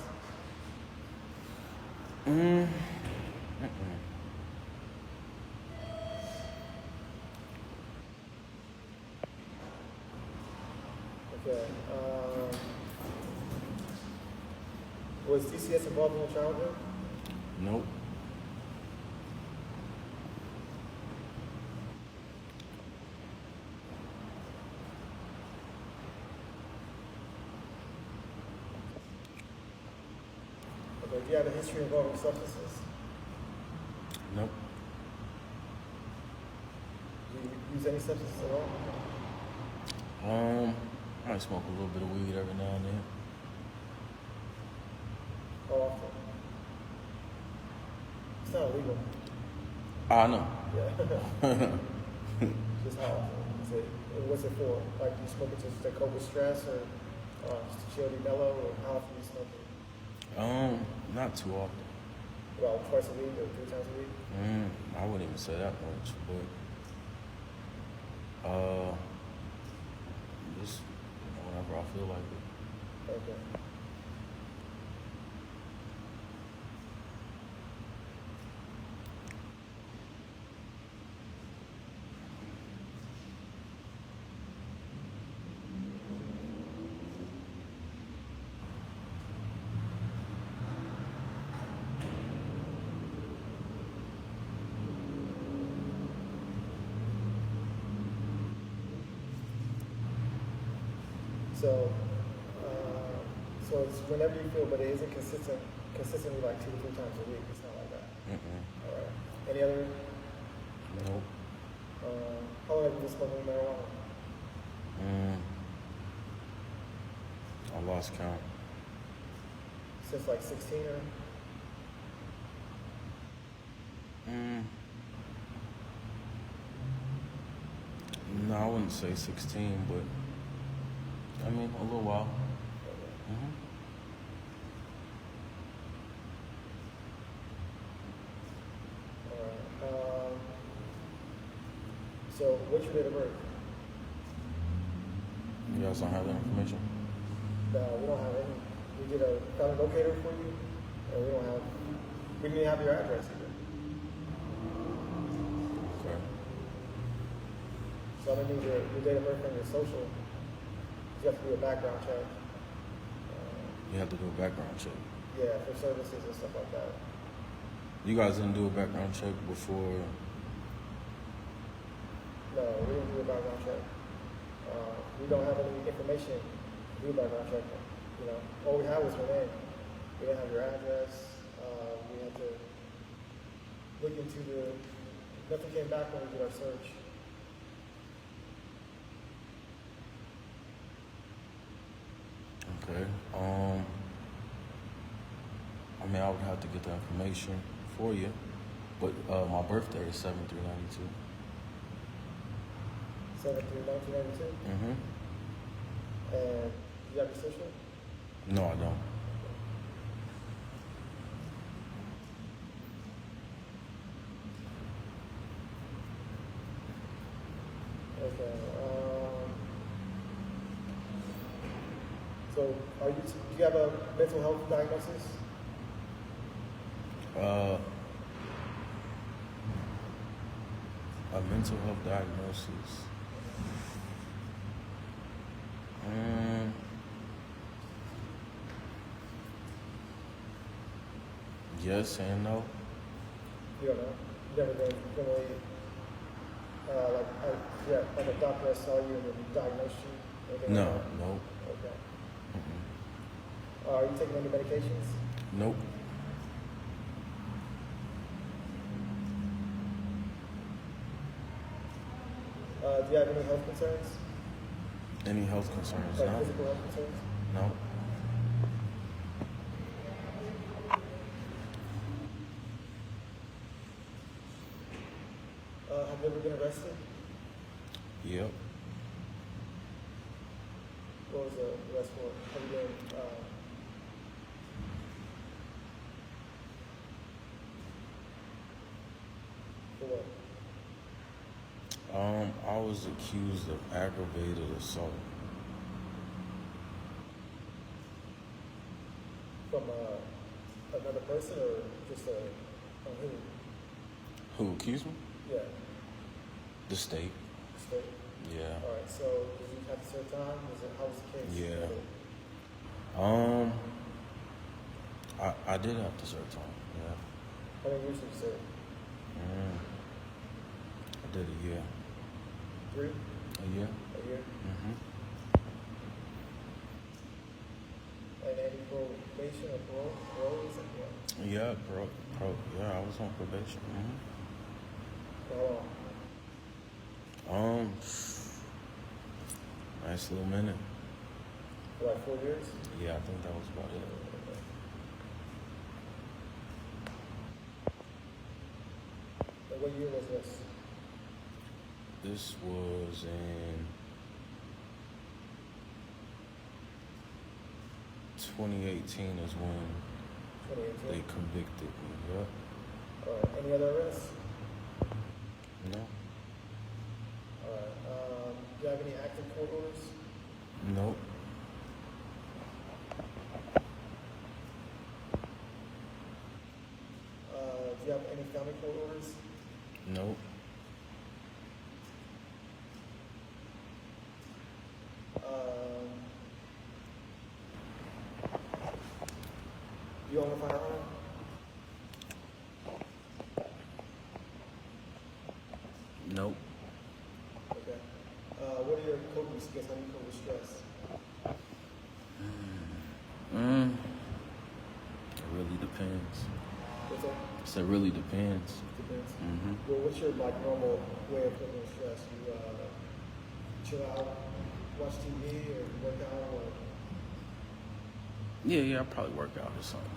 Okay. Was DCS involved in your childhood? Nope. Okay. Do you have a history involving substances? Nope. Do you use any substances at all? I smoke a little bit of weed every now and then. How often? It's not illegal. I know. Yeah. Just how often? What's it for? Like, do you smoke it just to cope with stress, or just to chill, be mellow, or how often do you smoke it? Not too often. About twice a week or 3 times a week? I wouldn't even say that much, but just whenever I feel like it. Okay. So it's whenever you feel, but it isn't consistently like 2 to 3 times a week. It's not like that. All right. Any other? Nope. How long have you been smoking marijuana? I lost count. Since like 16 or? No, I wouldn't say 16, but I mean a little while. So what's your date of birth? You guys don't have that information? No, we don't have any. We did a found a locator for you, and we didn't even have your address either. Okay. So I'm gonna need your date of birth and your social. You have to do a background check. You have to do a background check. Yeah, for services and stuff like that. You guys didn't do a background check before? No, we didn't do a background check. We don't have any information to do a background check. You know, all we had was your name. We didn't have your address. We had to look into nothing came back when we did our search. Okay. I mean, I would have to get the information for you, but my birthday is 7/3/92. 7/3/1992. And you have your social? No, I don't. Okay. So, do you have a mental health diagnosis? A mental health diagnosis. Yes and no. You don't know. You never been really like a doctor saw you and then diagnosed you. Anything No, like that? no. Okay. Are you taking any medications? Nope. Do you have any health concerns? Any health concerns? Like No. physical health concerns? No. Have you ever been arrested? Yep. What was the arrest for? Have you been, for what? I was accused of aggravated assault. From another person or just a who? Who accused me? Yeah, The state. state. Yeah. All right. So did you have to serve time? How was the case? Yeah. I did have to serve time. Yeah. How many years did you serve? I did a year. 3? A year. A year. Mm-hmm. And any probation or parole? Is it what? Yeah, yeah, I was on probation. Mm-hmm. Nice little minute. For like 4 years? Yeah, I think that was about it. And what year was this? This was in 2018 is when 2018? they convicted me. Yep. Any other arrests? No. Alright. Do you have any active court orders? Nope. Do you have any family court orders? Nope. You own a firearm? Nope. Okay. What are your coping skills? How do you cope with stress? It really depends. What's that? So it really depends. Depends. Mm-hmm. Well, what's your like normal way of coping with stress? You chill out, watch TV, or work out, or Yeah, I'll probably work out or something.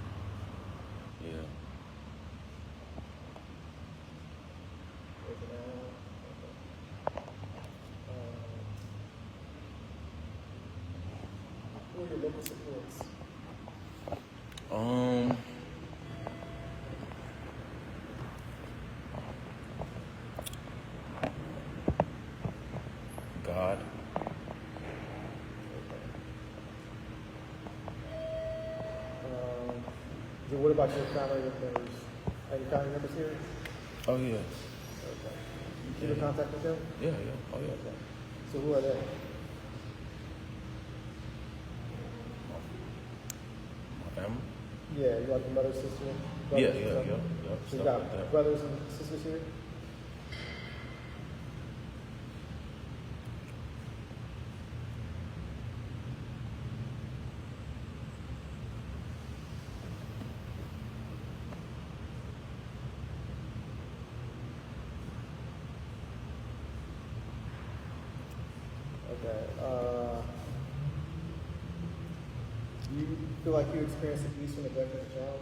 Yeah. working out. Okay. Who are your local supports? God. So what about your family members? Are your family members here? Oh yeah. Okay. You keep in contact with them? Yeah. Oh yeah. Okay. So who are they? My family. Yeah, you got your mother, sister, Yeah. brothers, and stuff? Yep. So you Stuff got like that. brothers and sisters here? Okay. You feel like you experienced abuse or neglect as a child?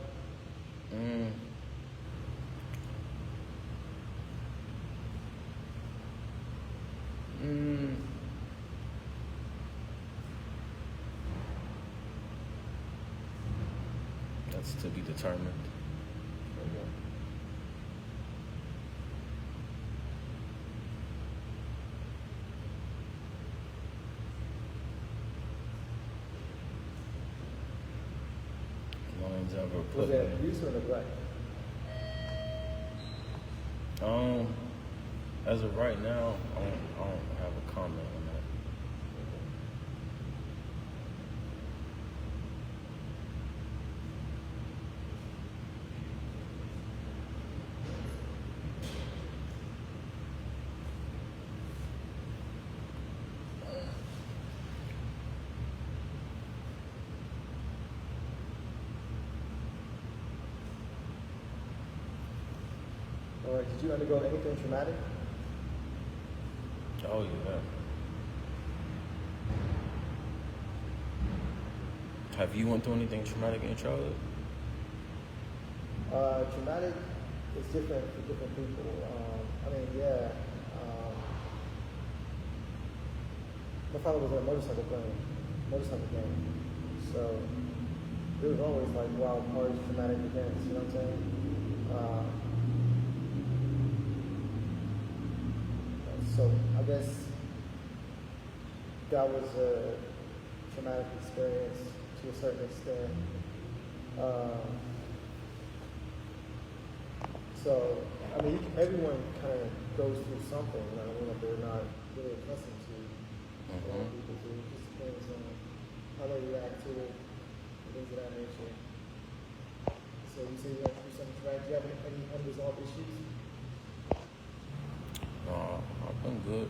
That's to be determined. Okay. Lines ever Was put it in. abuse or neglect? As of right now, I don't have a comment on that. All right. Did you undergo anything traumatic? Oh yeah. Have you went through anything traumatic in your childhood? Traumatic is different for different people. I mean, yeah. My father was in a motorcycle gang. So there was always like wild parties, traumatic events. You know what I'm saying? So I guess that was a traumatic experience to a certain extent. So, I mean, everyone kind of goes through something, you know what I mean, that they're not really accustomed to. A lot of people do. It just depends on how they react to it, things of that nature. So you say you went through something traumatic. Do you have any unresolved issues? I've been good.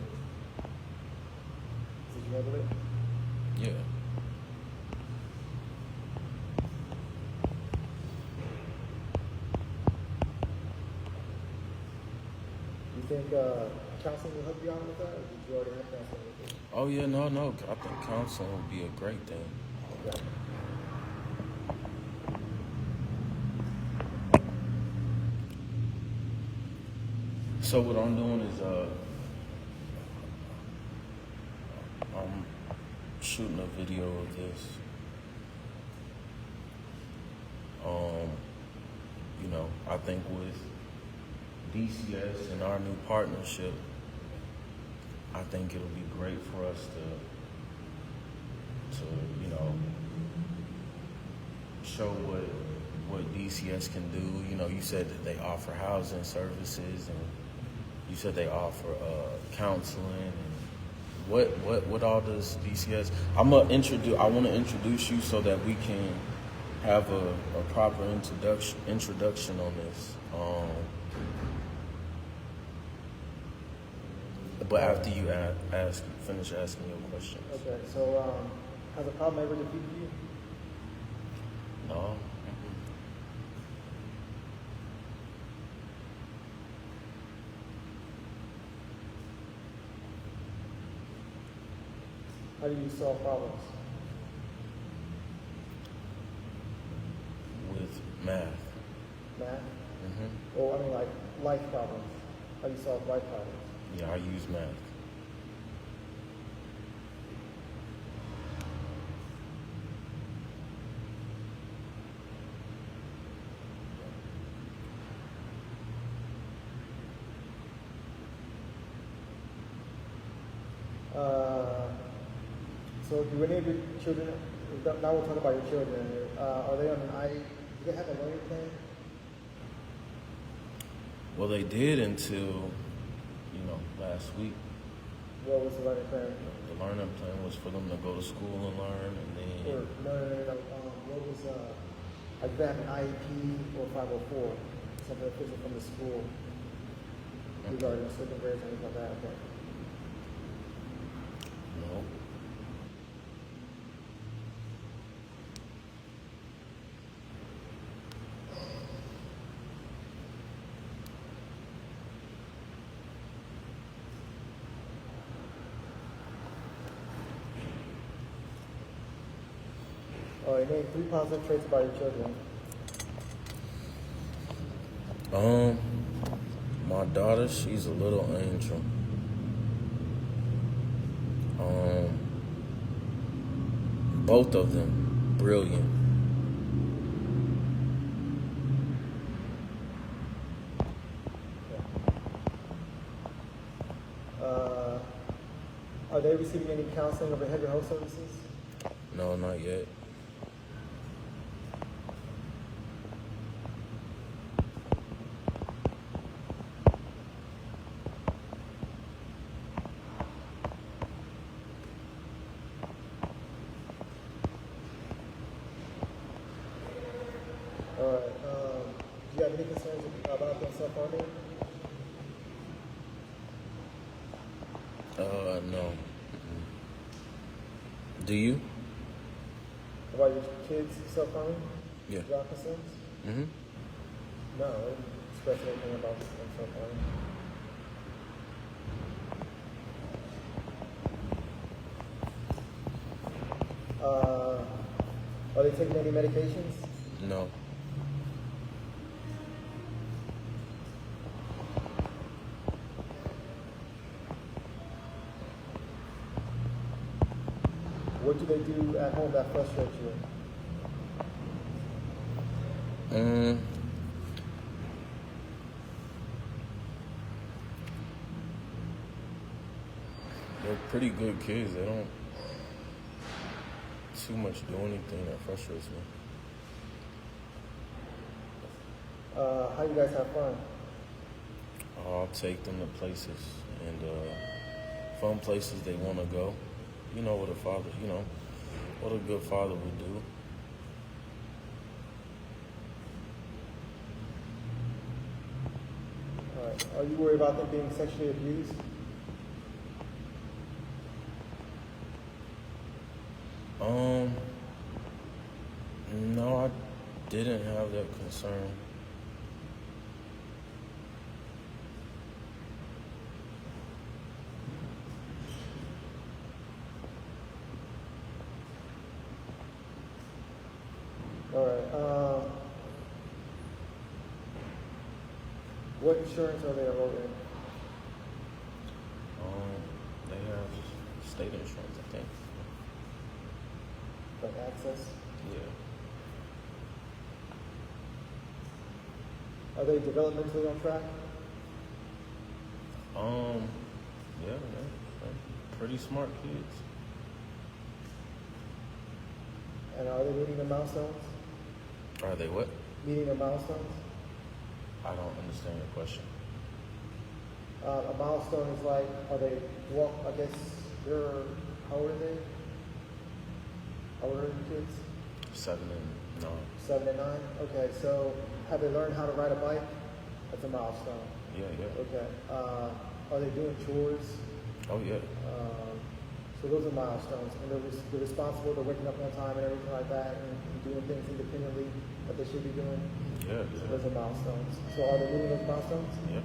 Did you handle it? Yeah. Do you think counseling will help you out with that, or did you already have counseling with it? Oh yeah, no. I think counseling would be a great thing. Yeah. So what I'm doing is I'm shooting a video of this. You know, I think with DCS and our new partnership, I think it'll be great for us to you know, show what DCS can do. You know, you said that they offer housing services, and you said they offer counseling, and what all does DCS? I want to introduce you so that we can have a proper introduction on this. But after you finish asking your questions. Okay, so has a problem ever defeated you? No. How do you solve problems? With math. Math? Mm-hmm. Or, I mean, like, life problems. How do you solve life problems? Yeah, I use math. So do any of your children, now we'll talk about your children, are they on an do they have a learning plan? Well, they did until, last week. What was the learning plan? The learning plan was for them to go to school and learn, and then... No. What was, like they have an IEP or 504, something official from the school regarding certain grades and things like that, okay? No. Name 3 positive traits about your children. My daughter, she's a little angel. Both of them, brilliant. Are they receiving any counseling or behavioral health services? No, not yet. Do you have any concerns about them self-harming? No. Do you? About your kids self-harming? Yeah. Do you have concerns? Mm-hmm. No. express anything about them so far? Are they taking any medications? No. What do they do at home that frustrates you? They're pretty good kids. They don't too much do anything that frustrates me. How you guys have fun? I'll take them to places and fun places they want to go. You know what a father, you know, what a good father would do. All right. Are you worried about them being sexually abused? No, I didn't have that concern. All right. What insurance are they enrolled in? They have state insurance, I think. Like access? Yeah. Are they developmentally on track? Yeah, they're pretty smart kids. And are they meeting the milestones? Are they what? Meeting the milestones? I don't understand your question. A milestone is like, are they, well, I guess they're, how old are they? How old are your kids? 7 and 9. 7 and 9? Okay, so have they learned how to ride a bike? That's a milestone. Yeah. Okay. Are they doing chores? Oh, yeah. So those are milestones. And they're responsible, they're waking up on time and everything like that and doing things independently that they should be doing. Yeah. So those are milestones. So are they meeting those milestones? Yeah.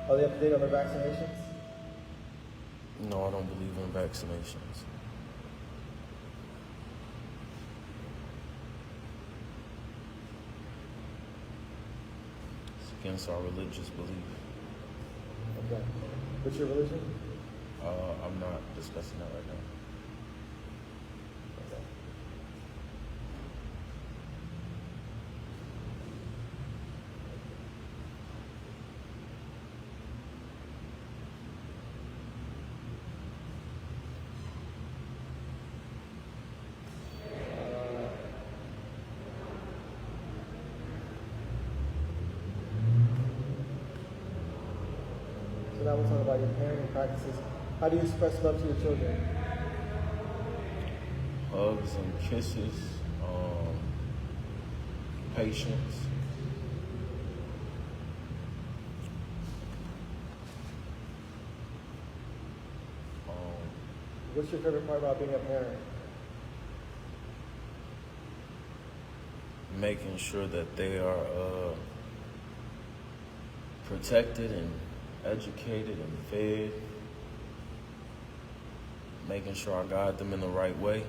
Are they up to date on their vaccinations? No, I don't believe in vaccinations. It's against our religious belief. Okay. What's your religion? I'm not discussing that right now. Okay. So now we're talking about your parenting practices. How do you express love to your children? Hugs and kisses, patience. What's your favorite part about being a parent? Making sure that they are protected and educated and fed. Making sure I guide them in the right way.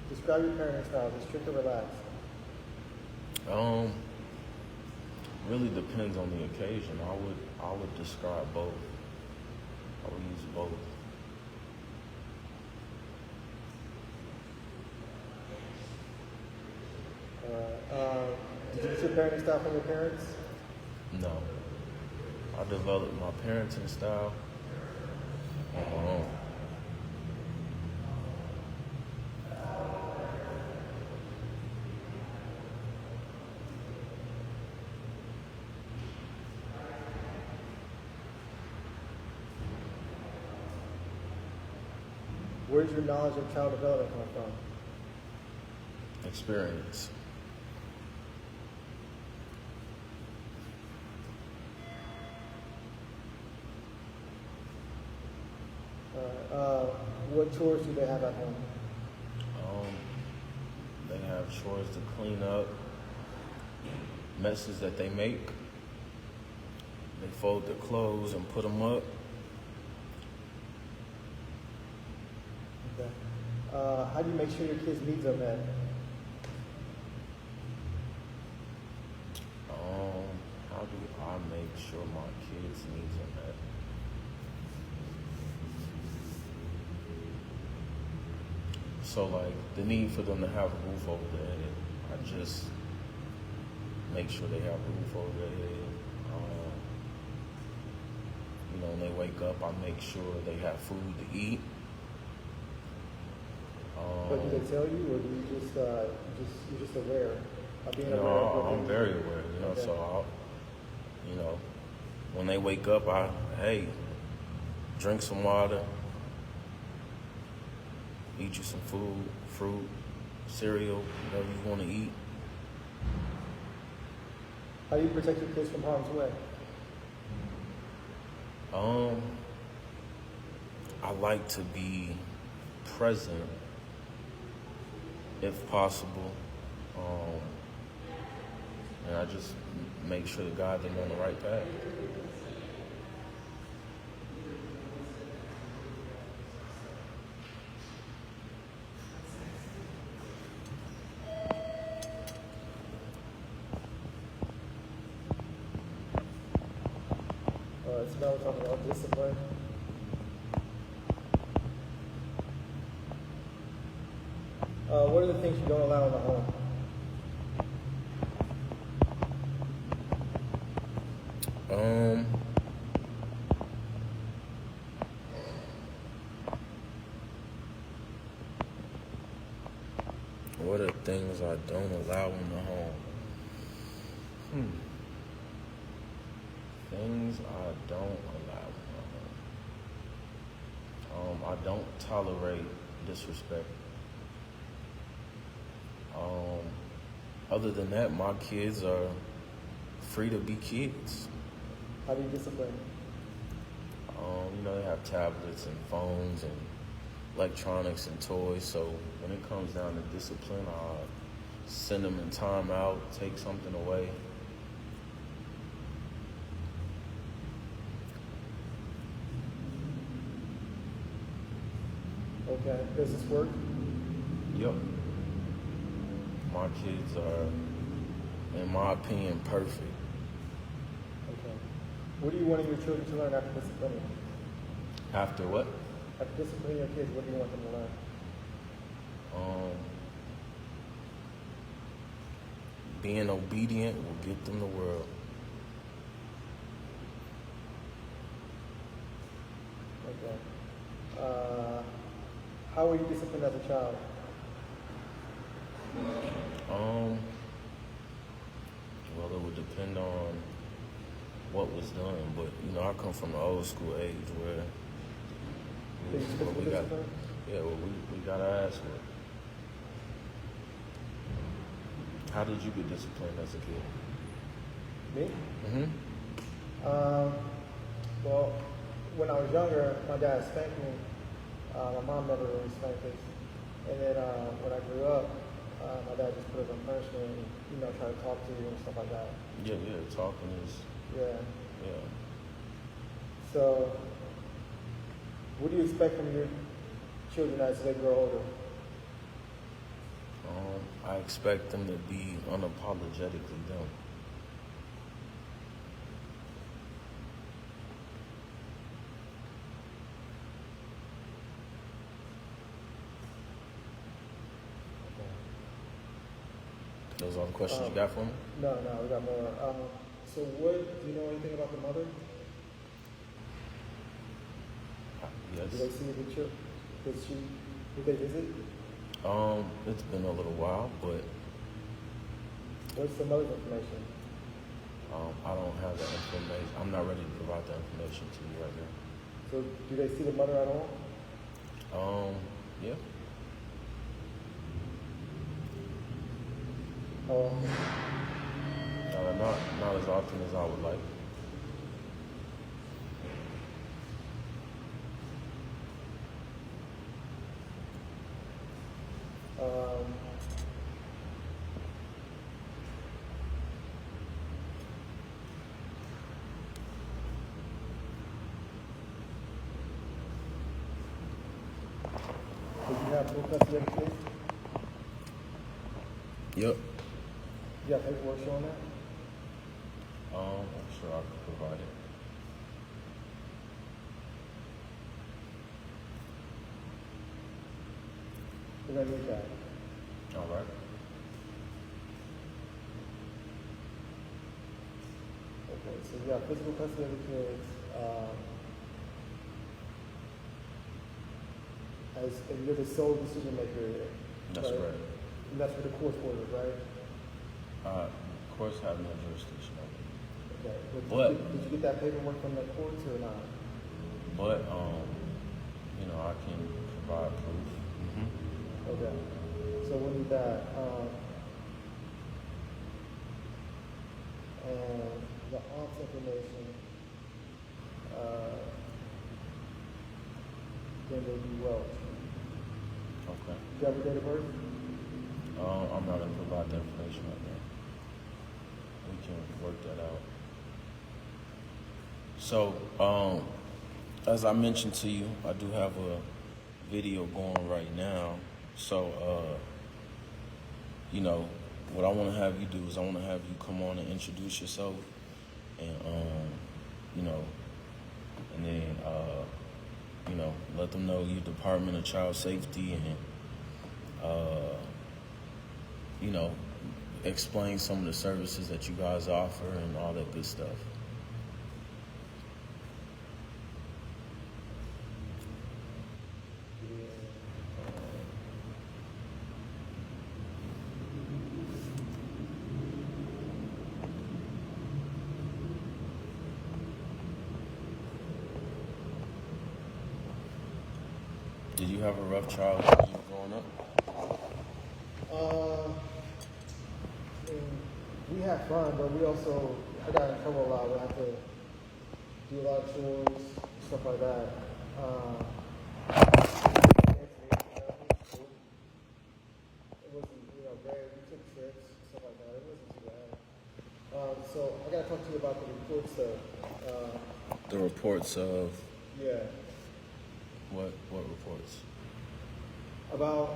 Describe your parenting style. Is it strict or relaxed? Really depends on the occasion. I would describe both. I would use both. Did you get your parenting style from your parents? No. I developed my parenting style on my own. Where does your knowledge of child development come from? Experience. What chores do they have at home? They have chores to clean up, messes that they make. They fold their clothes and put them up. Okay. How do you make sure your kids' needs are met? How do I make sure my kids' needs are met? So like the need for them to have a roof over their head, I just make sure they have a roof over their head. When they wake up, I make sure they have food to eat. But do they tell you, or do you you're just aware of being aware? I'm very aware, Okay. so when they wake up, hey, drink some water, eat you some food, fruit, cereal, whatever you want to eat. How do you protect your kids from harm's way? I like to be present if possible. And I just make sure to guide them on the right path. So now we're talking about discipline. What are the things you don't allow in the home? What are things I don't allow in the home? Things I don't allow in the home. I don't tolerate disrespect. Other than that, my kids are free to be kids. How do you discipline? They have tablets and phones and electronics and toys. So when it comes down to discipline, I'll send them in timeout, take something away. Okay. Does this work? Yep. My kids are, in my opinion, perfect. Okay. What do you want your children to learn after disciplining? After what? After disciplining your kids, what do you want them to learn? Being obedient will get them the world. Okay. How were you disciplined as a child? Well, it would depend on what was done, but I come from the old school age where we got our ass whipped. How did you get disciplined as a kid? Me? Mm-hmm. Well, when I was younger, my dad spanked me. My mom never really spanked us. And then when I grew up, my dad just put us on punishment and, try to talk to you and stuff like that. Yeah, talking is... Yeah. Yeah. So, what do you expect from your children as they grow older? I expect them to be unapologetically them. Those are the questions you got for me? No, we got more. So do you know anything about the mother? Yes. Do they see the picture? Did they visit? It's been a little while, but... What's the mother's information? I don't have that information. I'm not ready to provide that information to you right now. So do they see the mother at all? Yeah. Not as often as I would like. have full custody of the kids? Yep. You got paperwork showing that? I'm sure I could provide it. We're gonna need that. All right. Okay, so you got physical custody of the kids, and you're the sole decision maker. That's right. And that's what the court's orders, right? Courts have no jurisdiction over it. Okay. But did you get that paperwork from the courts or not? But you know, I can provide proof. Okay. So we need that. And the ops information, then will be Welch. Okay. You have a date of birth? I'm not gonna provide that information right now. We can work that out. So, as I mentioned to you, I do have a video going right now. So, you know, what I want to have you do is I want to have you come on and introduce yourself, and you know, and then you know, let them know your Department of Child Safety, and you know, explain some of the services that you guys offer and all that good stuff. Did you have a rough childhood when you were growing up? We had fun, but we also, I got in trouble a lot. We had to do a lot of chores, stuff like that. It wasn't, you know, very, we took trips, stuff like that. It wasn't too bad. So I got to talk to you about the reports of. The reports of. Yeah. What reports? About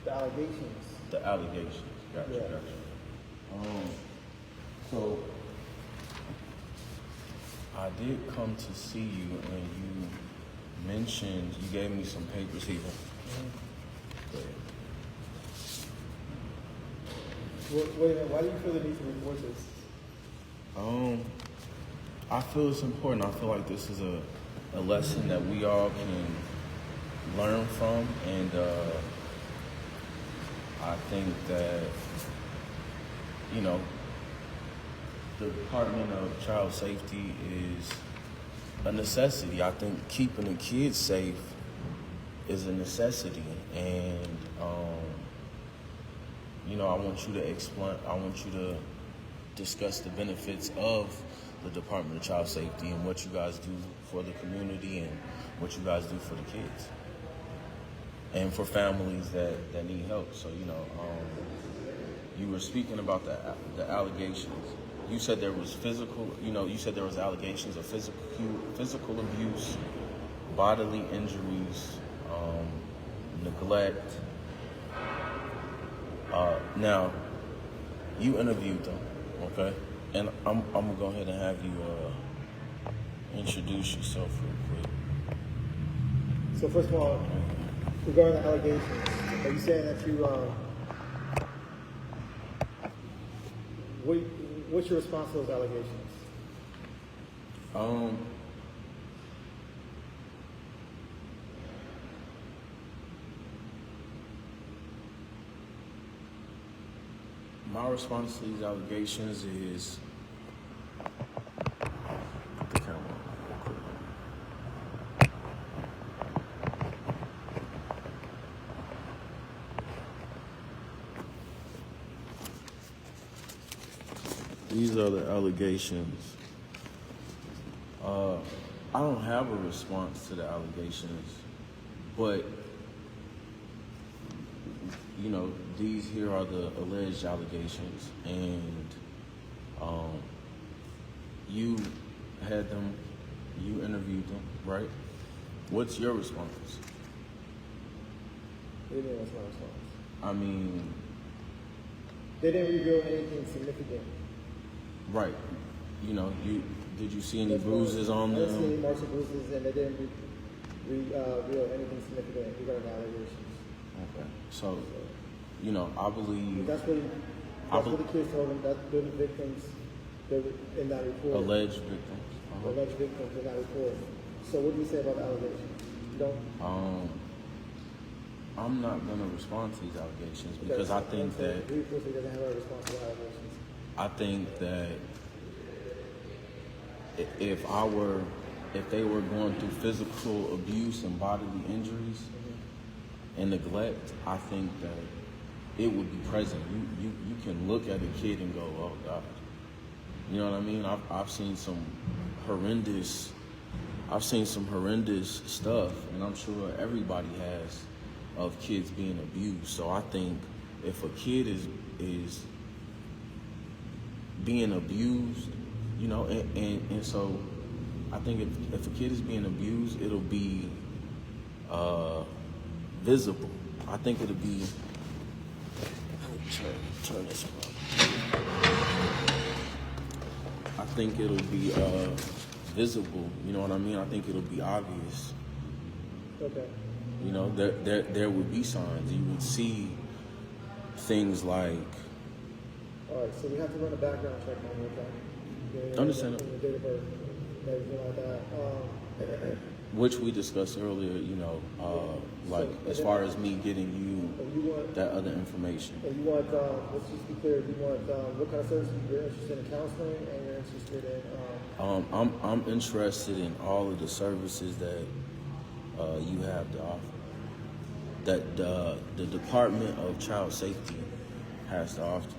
the allegations. The allegations. Gotcha, Yeah. gotcha. So I did come to see you, and you mentioned, you gave me some papers here. Wait a minute, why do you feel the need to report this? I feel it's important. I feel like this is a lesson that we all can learn from, and I think that, you know, the Department of Child Safety is a necessity. I think keeping the kids safe is a necessity, and you know, I want you to discuss the benefits of the Department of Child Safety and what you guys do for the community and what you guys do for the kids and for families that need help. So, you know, you were speaking about the allegations. You said there was you said there was allegations of physical abuse, bodily injuries, neglect. Now, you interviewed them, okay? And I'm gonna go ahead and have you introduce yourself real quick. So first of all, regarding the allegations, are you saying that you what's your response to those allegations? My response to these allegations is, put the camera on real quick. These are the allegations. I don't have a response to the allegations, but you know, these here are the alleged allegations, and you had them, you interviewed them, right? What's your response? What do you mean that's not a response? I mean, they didn't reveal anything significant. Right. You know, did you see any bruises on them? I didn't see any them? marks of bruises, and they didn't reveal anything significant regarding the allegations. Okay. So, you know, I believe That's what the kids told them. That they're the victims. They're in that report. alleged victims. Alleged victims in that report. So what do you say about the allegations? You don't. I'm not gonna respond to these allegations because I think that He doesn't have a response to the allegations. I think that if they were going through physical abuse and bodily injuries and neglect, I think that it would be present. You can look at a kid and go, oh God. You know what I mean? I've seen some horrendous stuff, and I'm sure everybody has, of kids being abused. So I think if a kid is being abused, you know, and so I think if a kid is being abused, it'll be visible. I think it'll be. Let me turn this around. I think it'll be visible. You know what I mean? I think it'll be obvious. Okay. You know, there would be signs. You would see things like. All right, so we have to run a background check on you, okay? Understandable. Your date of birth, everything like that. Which we discussed earlier, you know, like as far as me getting you that other information. And you want, let's just be clear, you want what kind of services you're interested in counseling, and you're interested in? I'm interested in all of the services that you have to offer, that the Department of Child Safety has to offer.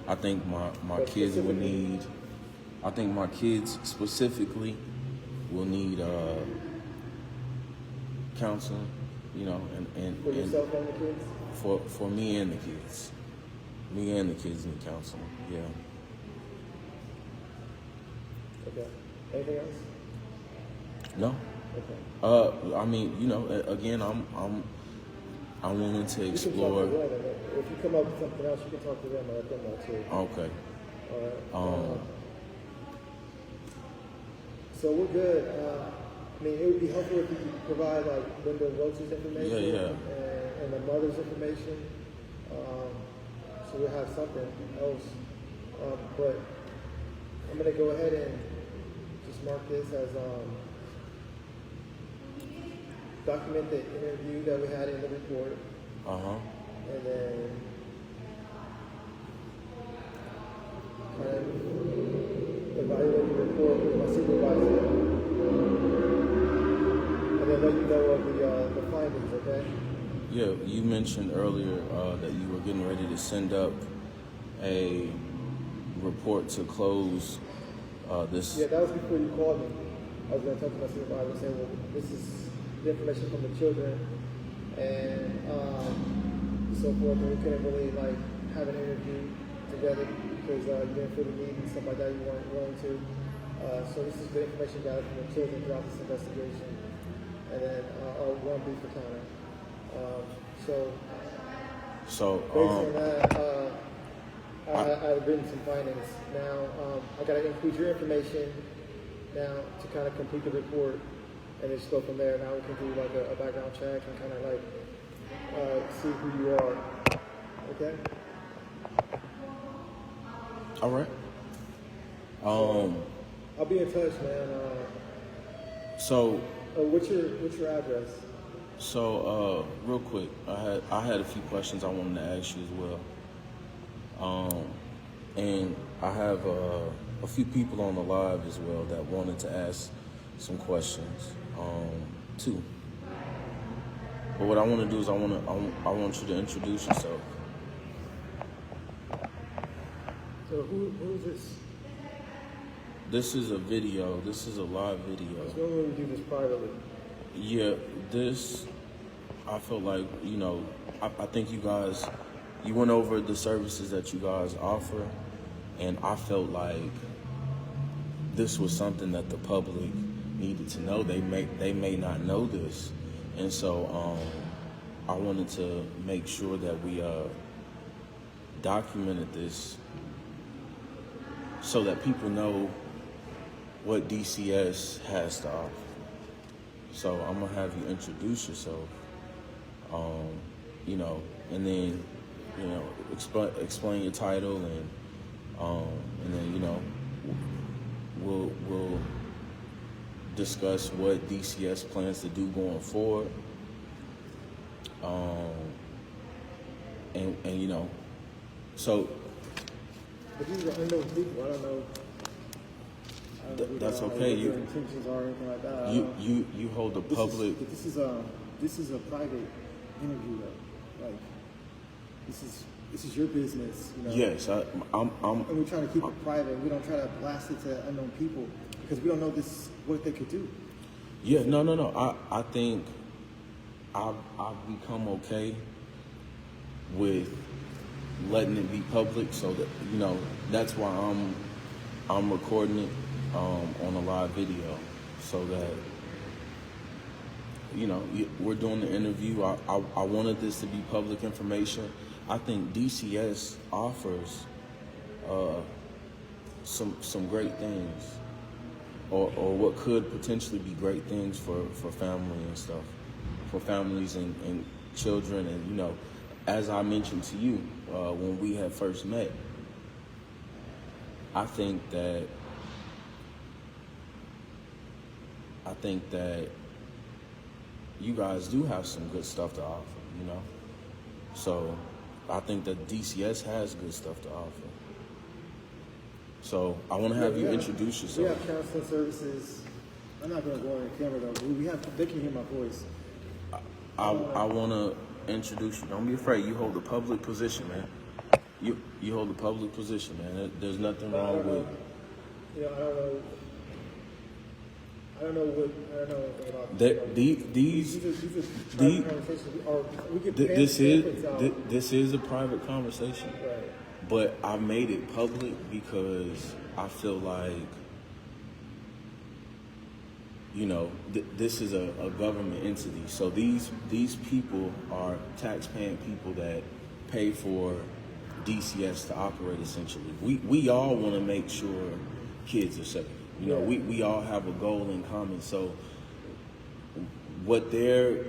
I think my kids will need. I think my kids specifically will need counseling, you know, and for yourself and the kids? For me and the kids. Me and the kids need counseling, yeah. Okay. Anything else? No. Okay. I mean, you know, again, I'm willing to explore. You can talk to them. If you come up with something else, you can talk to them and let them know too. Okay. All right. So we're good. I mean, it would be helpful if you could provide like Linda Roach's information and the mother's information. So we'll have something else. But I'm gonna go ahead and just mark this as document the interview that we had in the report. And then kind of evaluate the report with my supervisor. And then let you know of the findings, okay? Yeah, you mentioned earlier that you were getting ready to send up a report to close this. Yeah, that was before you called me. I was going to talk to my supervisor and say, well, this is the information from the children and so forth. And we couldn't really like have an interview together because you didn't feel the need and stuff like that. You weren't willing to. So this is the information gathered from the children throughout this investigation. And then one brief counter. So based on that, I've written some findings. Now I got to include your information now to kind of complete the report, and just go from there. Now we can do like a background check and kind of like see who you are. Okay. All right. I'll be in touch, man. So. What's your address? So, real quick, I had a few questions I wanted to ask you as well. And I have a few people on the live as well that wanted to ask some questions too. But what I want to do is I want you to introduce yourself. So who's this? This is a video. This is a live video. So when we do this privately. Yeah, I feel like, you know, I think you guys, you went over the services that you guys offer, and I felt like this was something that the public needed to know. They may not know this, And so I wanted to make sure that we documented this so that people know what DCS has to offer. So I'm gonna have you introduce yourself, you know, and then, you know, explain your title, and then, you know, we'll discuss what DCS plans to do going forward, and you know, so. But these are unknown people. I don't know. That's okay. What their intentions are or anything like that. You hold the public. This is a private interview though. Like this is your business. You know? Yes, I'm. And we're trying to keep it private. We don't try to blast it to unknown people because we don't know what they could do. Yeah, no. I think I've become okay with letting it be public, so that, you know, that's why I'm recording it on a live video, so that, you know, we're doing the interview. I wanted this to be public information. I think DCS offers some great things, or what could potentially be great things for family and stuff, for families and children. And, you know, as I mentioned to you when we had first met, I think that you guys do have some good stuff to offer, you know? So I think that DCS has good stuff to offer. So I want to have you introduce yourself. We have counseling services. I'm not going to go on the camera though. They can hear my voice. I want to introduce you. Don't be afraid. You hold a public position, man. You hold a public position, man. There's nothing wrong with. You know, I don't know anything about this is a private conversation. Right. But I made it public because I feel like, you know, this is a government entity. So these people are tax-paying people that pay for DCS to operate, essentially. We all want to make sure kids are safe. You know, we all have a goal in common. So what their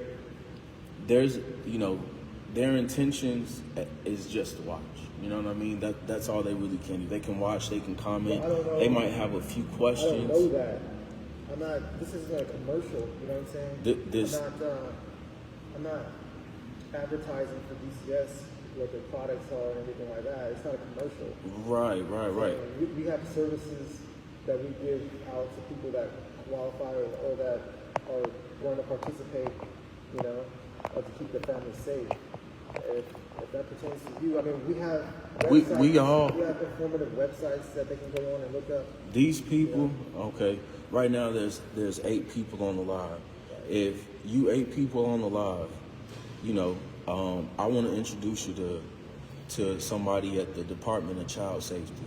intentions is just to watch. You know what I mean? That's all they really can do. They can watch, they can comment, they might have a few questions. I don't know that. This isn't a commercial, you know what I'm saying? I'm not advertising for DCS, what their products are and everything like that. It's not a commercial. Right. We have services that we give out to people that qualify or that are going to participate, you know, to keep their families safe. If that pertains to you, I mean, we have websites, we have informative websites that they can go on and look up. These people, okay. Right now, there's 8 people on the live. If you 8 people on the live, you know, I want to introduce you to somebody at the Department of Child Safety.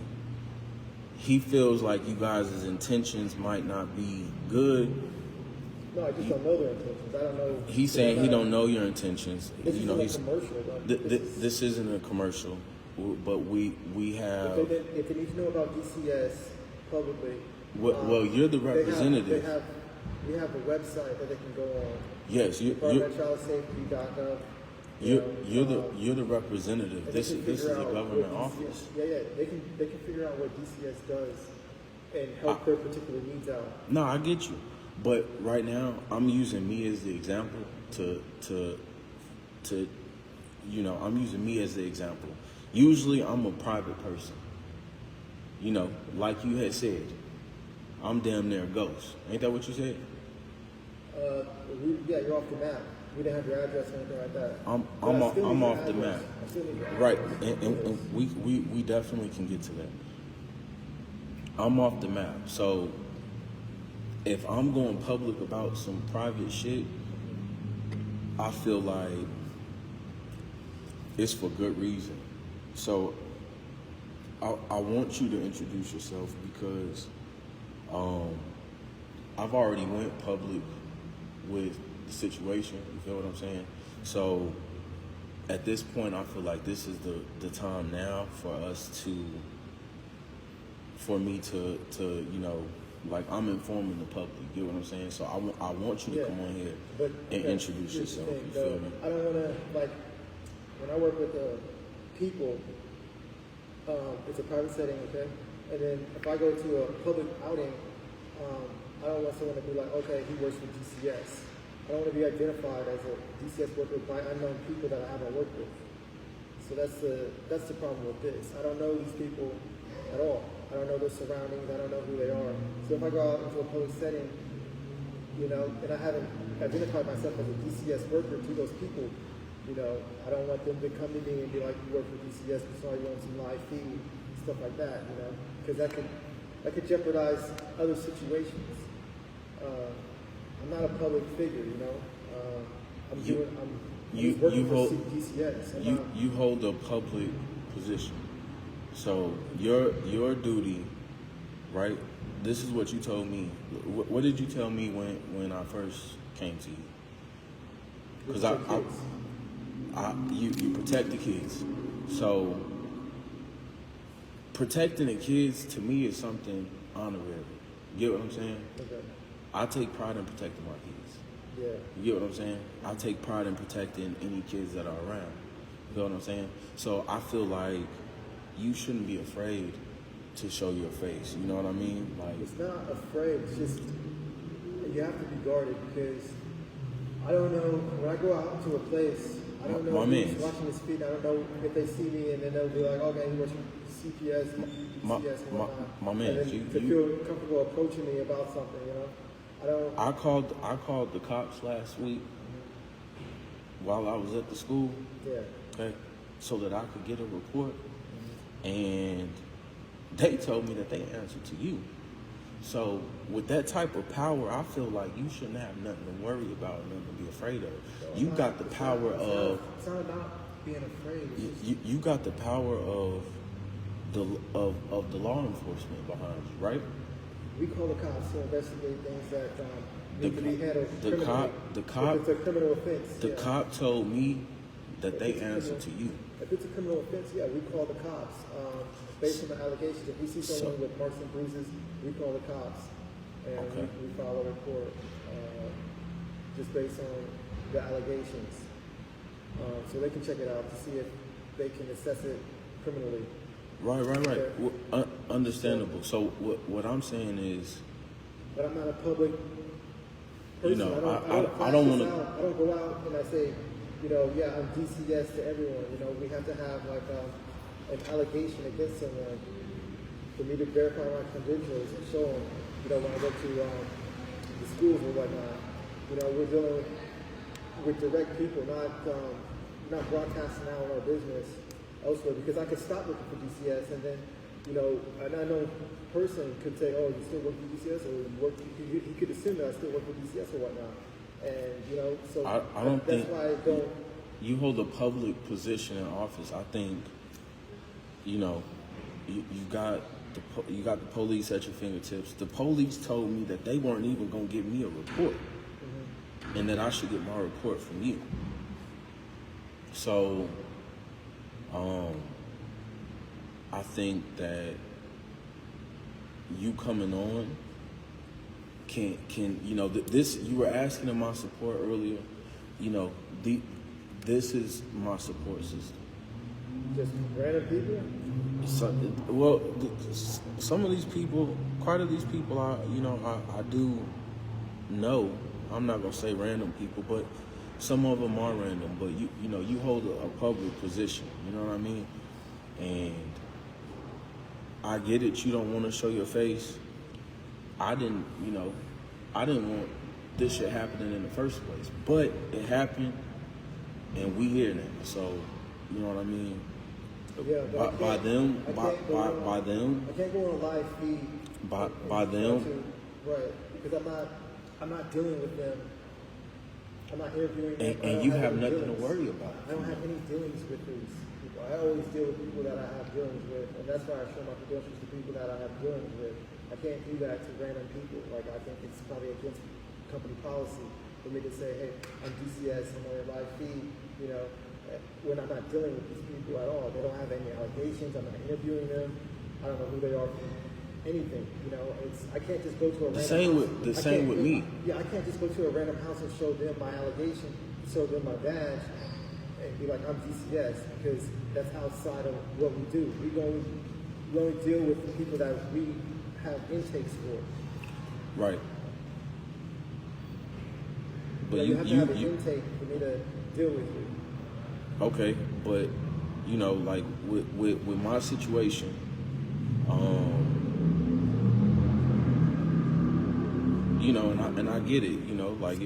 He feels like you guys' intentions might not be good. No, I just don't know their intentions. I don't know. He's saying he don't know your intentions. This isn't a commercial. This isn't a commercial, but we have. If they need to know about DCS publicly. Well, you're the representative. We have a website that they can go on. Yes, DepartmentofChildSafety.gov. You're the representative. This is a government office. Yeah. They can figure out what DCS does and help their particular needs out. No, I get you. But right now, I'm using me as the example to I'm using me as the example. Usually, I'm a private person. You know, like you had said, I'm damn near a ghost. Ain't that what you said? You're off the map. We didn't have your address or anything like that. I'm off the map. Right, and we definitely can get to that. I'm off the map, so if I'm going public about some private shit, I feel like it's for good reason. So I want you to introduce yourself because I've already went public with the situation. You feel what I'm saying? So at this point, I feel like this is the time now for me to you know, like, I'm informing the public. You get what I'm saying? So I want you to come on here and introduce yourself. You feel me? I don't want to, like, when I work with people, it's a private setting, okay? And then if I go to a public outing, I don't want someone to be like, okay, he works for DCS. I don't want to be identified as a DCS worker by unknown people that I haven't worked with. So that's the problem with this. I don't know these people at all. I don't know their surroundings. I don't know who they are. So if I go out into a public setting, you know, and I haven't identified myself as a DCS worker to those people, you know, I don't want them to come to me and be like, you work for DCS, we saw you on some live feed, stuff like that, you know, because that could jeopardize other situations. I'm not a public figure, you know. I'm working for DCS. You hold a public position, so your duty, right? This is what you told me. What did you tell me when I first came to you? Because you protect the kids. So protecting the kids to me is something honorary. You get what I'm saying? Okay. I take pride in protecting my kids. Yeah. You get what I'm saying? I take pride in protecting any kids that are around. You know what I'm saying? So I feel like you shouldn't be afraid to show your face. You know what I mean? Like, it's not afraid. It's just you have to be guarded, because I don't know, when I go out to a place, I don't know who's watching this feed. I don't know if they see me and then they'll be like, okay, he works for CPS, DCS, and whatnot. My man, and then to feel comfortable approaching me about something, you know. I called the cops last week while I was at the school. Yeah. Okay, so that I could get a report, and they told me that they answered to you. So with that type of power, I feel like you shouldn't have nothing to worry about, nothing to be afraid of. You got the power of. It's not about being afraid. You got the power of the law enforcement behind you, right? We call the cops to investigate things that need to be handled the criminally. cop, if it's a criminal offense. The cop told me that they answer to you. If it's a criminal offense, yeah, we call the cops. Based on the allegations, if we see someone with marks and bruises, we call the cops. And we file a report just based on the allegations. So they can check it out to see if they can assess it criminally. Right. Well, understandable. So what I'm saying is, but I'm not a public person. You know, I don't want to. I don't go out and I say, you know, yeah, I'm DCS to everyone. You know, we have to have like an allegation against someone for me to verify my credentials and show them. You know, when I go to the schools and whatnot, you know, we're dealing with direct people, not broadcasting out our business elsewhere, because I could stop working for DCS and then, you know, an unknown person could say, oh, you still work for DCS, or he could assume that I still work for DCS or whatnot. And, you know, so I don't that's think why I don't. You hold a public position in office. I think, you know, you got the police at your fingertips. The police told me that they weren't even going to give me a report, and that I should get my report from you. So, I think that you coming on can you know, this, you were asking of my support earlier. You know, this is my support system. Just random people? Some of these people, quite of these people, I do know. I'm not gonna say random people, but some of them are random. But you know, you hold a public position. You know what I mean? And I get it. You don't want to show your face. I didn't want this shit happening in the first place, but it happened, and we here now. So, you know what I mean? Yeah, by them. I can't go on a live feed. By them. Right, because I'm not dealing with them. I'm not interviewing them. And you have nothing to worry about. I don't have any dealings with these people. I always deal with people that I have dealings with, and that's why I show my credentials to people that I have dealings with. I can't do that to random people. Like, I think it's probably against company policy. for me to say, hey, I'm DCS, I'm on your live feed, you know, when I'm not dealing with these people at all. They don't have any allegations. I'm not interviewing them. I don't know who they are from anything. You know, I can't just go to a random house. The same with me. Yeah, I can't just go to a random house and show them my allegation, show them my badge, and be like, I'm DCS, because that's outside of what we do. We only deal with the people that we have intakes for. Right. But you have to have an intake for me to deal with you. Okay, but you know, like with my situation, you know, and I get it. You know, like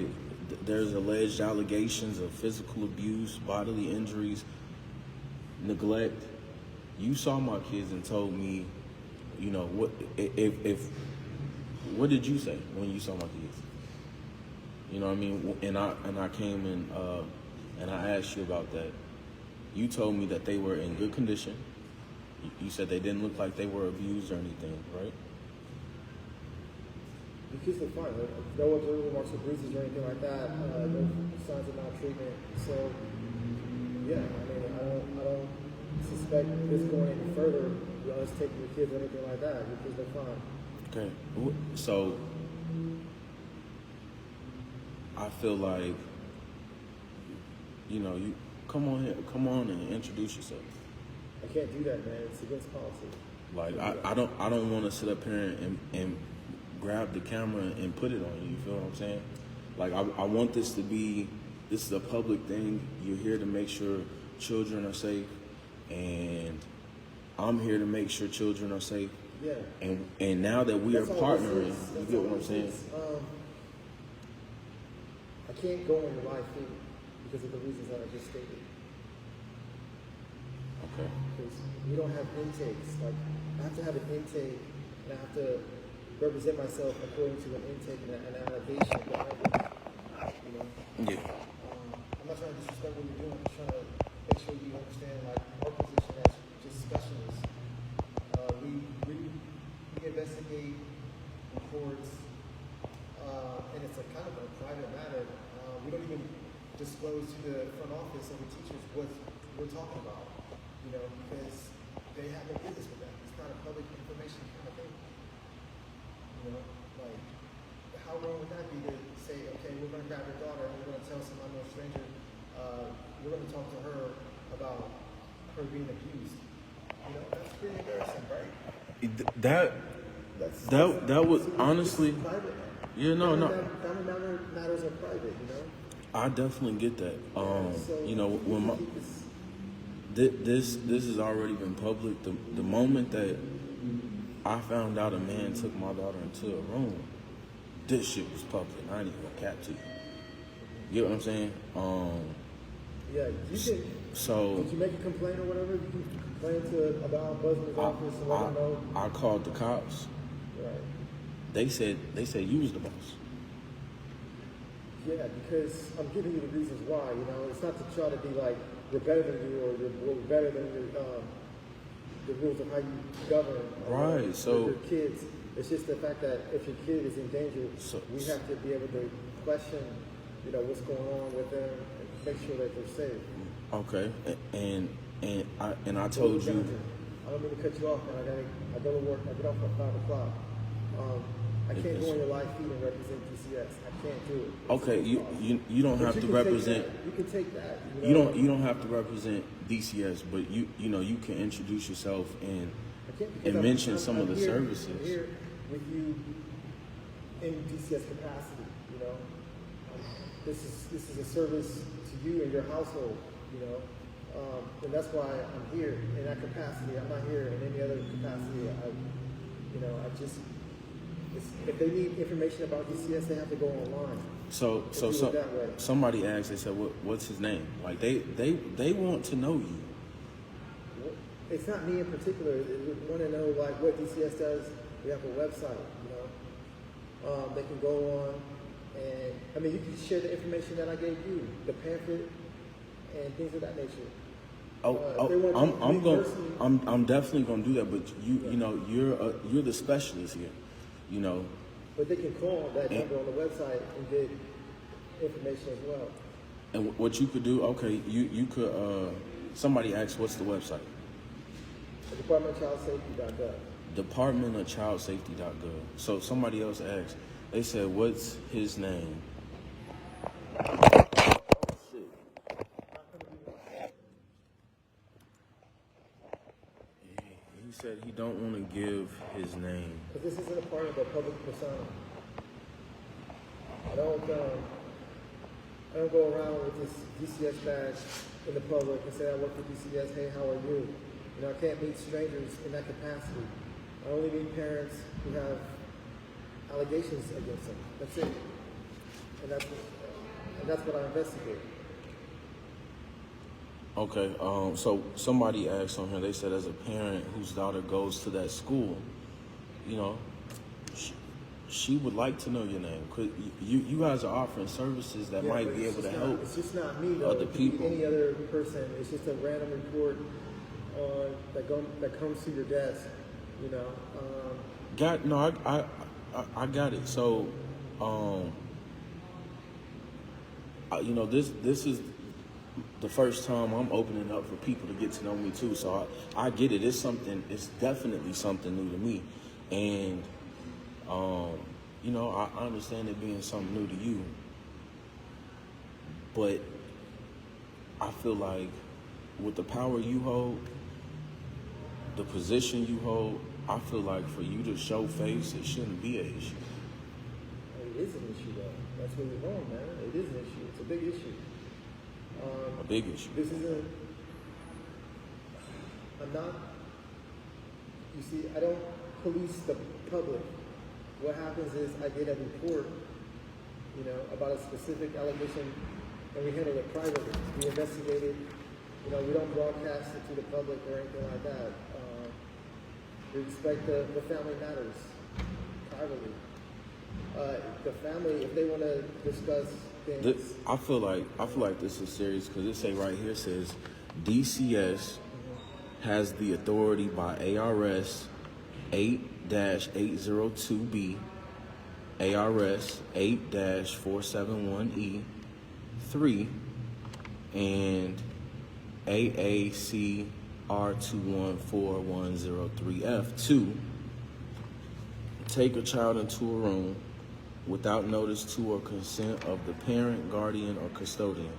there's alleged allegations of physical abuse, bodily injuries, neglect. You saw my kids and told me, you know, what did you say when you saw my kids? You know what I mean? And I came in and I asked you about that. You told me that they were in good condition. You said they didn't look like they were abused or anything, right? The kids look fine. No observable marks or bruises or anything like that. No signs of maltreatment. So, yeah, I mean, I don't suspect this going any further with us taking the kids or anything like that. The kids look fine. Okay. So, I feel like, you know, you come on and introduce yourself. I can't do that, man. It's against policy. Like I don't want to sit up here and grab the camera and put it on you. You feel what I'm saying? Like I want this is a public thing. You're here to make sure children are safe, and I'm here to make sure children are safe. Yeah. And now that we are partnering, you get what I'm saying? I can't go on your live feed because of the reasons that I just stated. Okay. Because we don't have intakes. Like, I have to have an intake, and I have to represent myself according to an intake and an allegation. You know? Yeah. I'm not trying to disrespect what you're doing. I'm just trying to make sure you understand, like, our position as just specialists. We investigate reports, and it's a kind of a private matter. We don't even disclose to the front office and the teachers what we're talking about, you know, because they have no business with that. It's not a public information kind of thing. You know, like, how wrong would that be to say, okay, we're going to grab your daughter and we're going to tell some unknown stranger, we're going to talk to her about her being abused. You know, that's pretty embarrassing, right? That was honestly, yeah, no. Family matters are private, you know. I definitely get that. You know, when this has already been public. The moment that I found out a man took my daughter into a room, this shit was public. I ain't even gonna cap to you. You know what I'm saying? Yeah, you can. So did you make a complaint or whatever? You can complain to about Buzzman's office and let them know. I called the cops. Right. They said you was the boss. Yeah, because I'm giving you the reasons why. You know, it's not to try to be like we're better than you or we're better than the rules of how you govern. Right. So your kids. It's just the fact that if your kid is in danger, we have to be able to question, you know, what's going on with them and make sure that they're safe. Okay, and I told you. I don't mean to cut you off, man. I go to work. I get off at 5 o'clock. I can't go on your live feed and represent DCS. I can't do it. Okay, you don't have to represent. You can take that. You don't have to represent DCS, but you know you can introduce yourself and mention some of the services. I'm here with you in DCS capacity. You know, this is a service to you and your household. You know, and that's why I'm here in that capacity. I'm not here in any other capacity. If they need information about DCS, they have to go online. So somebody asked. They said, "What's his name?" Like they want to know you. It's not me in particular. They want to know like what DCS does. We have a website. You know, they can go on, and I mean you can share the information that I gave you, the pamphlet, and things of that nature. I'm definitely gonna do that. But you know you're the specialist here. You know. But they can call that number on the website and get information as well. And what you could do, okay, you could, somebody asked, what's the website? DepartmentOfChildSafety.gov. DepartmentOfChildSafety.gov. So somebody else asked, they said, what's his name? Shit. He said he don't want to give his name. Because this isn't a part of a public persona. I don't go around with this DCS badge in the public and say I work for DCS, hey, how are you? You know, I can't meet strangers in that capacity. I only meet parents who have allegations against them. That's it. And that's what I investigate. Okay, so somebody asked on here, they said as a parent whose daughter goes to that school, you know, she would like to know your name. You guys are offering services that might be able to help. It's just not me, though. Other It could be people. any other person. It's just a random report that comes to your desk. You know. I got it. So, you know, this is the first time I'm opening up for people to get to know me too. So I get it. It's definitely something new to me, and you know, I understand it being something new to you, but I feel like with the power you hold, the position you hold, I feel like for you to show face, it shouldn't be an issue. It is an issue, though. That's where you're going, man. It is an issue. It's a big issue. A big issue. This isn't. I'm not. You see, I don't police the public. What happens is I get a report, you know, about a specific allegation, and we handle it privately. We investigate it. You know, we don't broadcast it to the public or anything like that. We respect the family matters privately. The family, if they want to discuss things, I feel like this is serious because it say right here, it says DCS has the authority by ARS 8-802B, ARS 8-471E 3, and AAC R214103F 2, take a child into a room without notice to or consent of the parent, guardian, or custodian.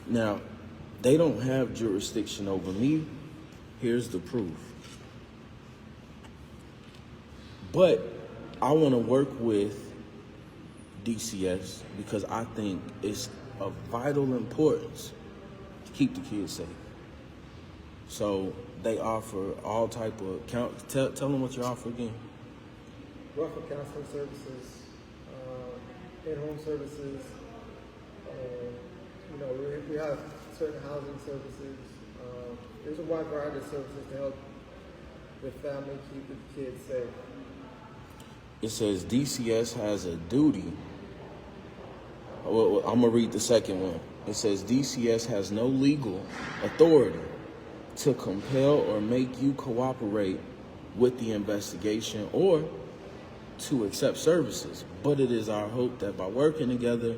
Now, they don't have jurisdiction over me. Here's the proof. But I want to work with DCS because I think it's of vital importance to keep the kids safe. So they offer all type of tell them what you offer again. we offer counseling services, in-home services. You know, we have certain housing services. There's a wide variety of services to help the family keep the kids safe. It says DCS has a duty. Well, I'm gonna read the second one. It says DCS has no legal authority to compel or make you cooperate with the investigation or to accept services. But it is our hope that by working together,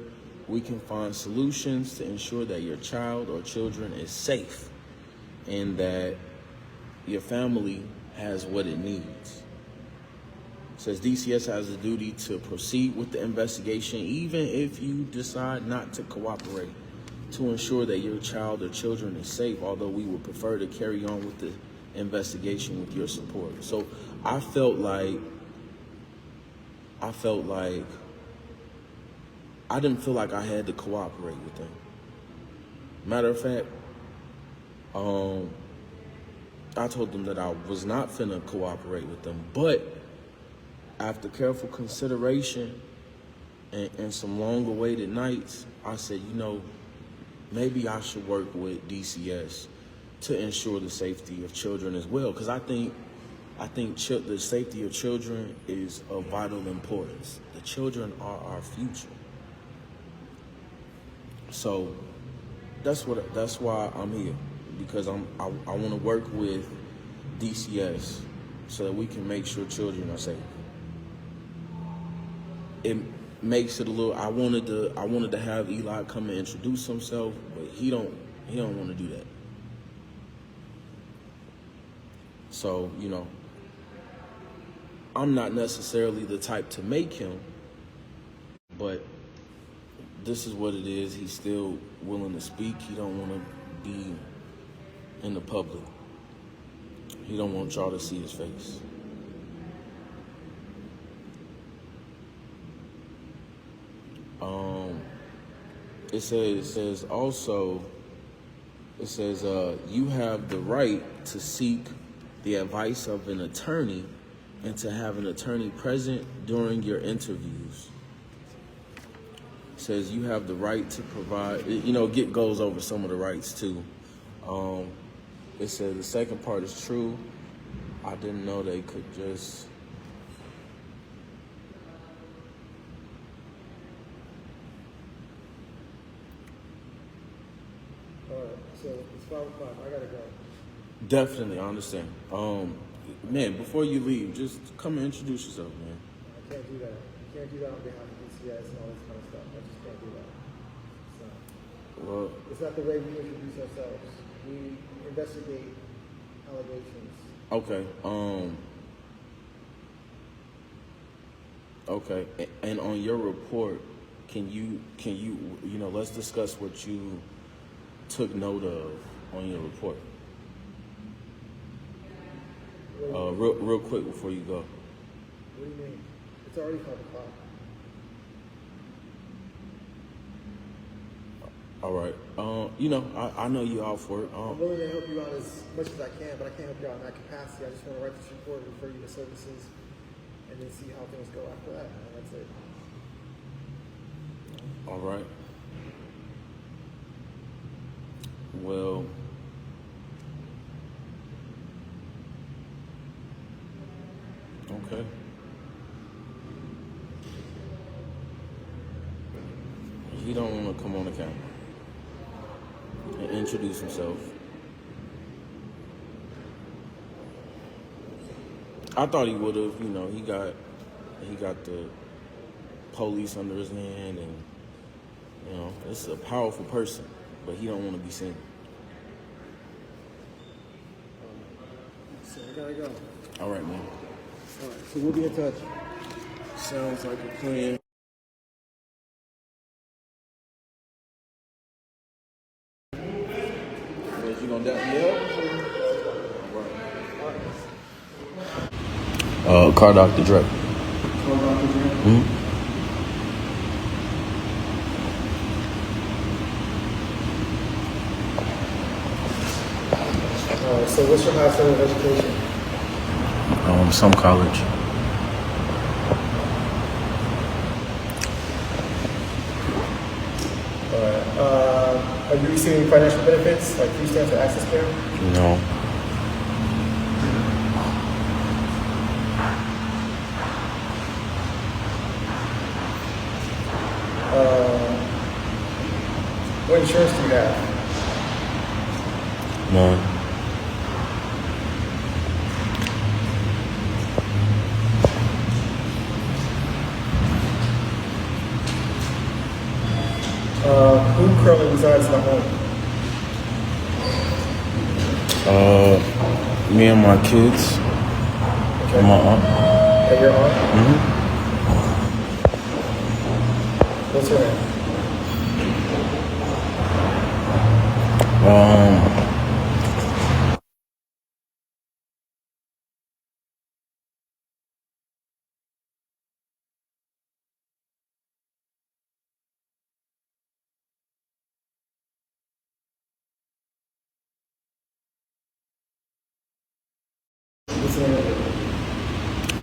we can find solutions to ensure that your child or children is safe and that your family has what it needs. It says DCS has a duty to proceed with the investigation even if you decide not to cooperate, to ensure that your child or children is safe, although we would prefer to carry on with the investigation with your support. So I felt like I didn't feel like I had to cooperate with them. Matter of fact, I told them that I was not finna cooperate with them, but after careful consideration and some long-awaited nights, I said, you know, maybe I should work with DCS to ensure the safety of children as well, because I think the safety of children is of vital importance. The children are our future. So that's why I'm here, because I want to work with DCS so that we can make sure children are safe. makes it a little. I wanted to have Eli come and introduce himself, but he don't want to do that. So, you know, I'm not necessarily the type to make him, but this is what it is. He's still willing to speak. He don't want to be in the public. He don't want y'all to see his face. It says also, you have the right to seek the advice of an attorney and to have an attorney present during your interviews. It says you have the right to provide, you know, goes over some of the rights too. It says the second part is true. I didn't know they could just... So it's 5 o'clock. I gotta go. Definitely, I understand. Man, before you leave, just come and introduce yourself, man. I can't do that. I can't do that on behalf of DCS and all this kind of stuff. I just can't do that. So, Well, it's not the way we introduce ourselves. We investigate allegations. okay. Okay. And on your report, can you let's discuss what you took note of on your report. Real quick before you go. What do you mean? It's already 5 o'clock. All right. I know you out for it. I'm willing to help you out as much as I can, but I can't help you out in that capacity. I just want to write this report, refer you to services, and then see how things go after that. And that's it. All right. Well, okay. He don't want to come on the camera and introduce himself. I thought he would have. You know, he got the police under his hand, and you know, it's a powerful person, but he don't want to be seen. So I gotta go. All right, man. All right, so we'll be in touch. Sounds like a plan. You gonna dap me up? All right. Car Dr. Dre. Mm-hmm. So what's your highest level of education? Some college. Are you receiving financial benefits, like food stamps or access care? No. What insurance do you have? None. Who currently resides in the home? Me and my kids. Okay. And my aunt. And your aunt? Mm-hmm. What's her name? What's the name of it?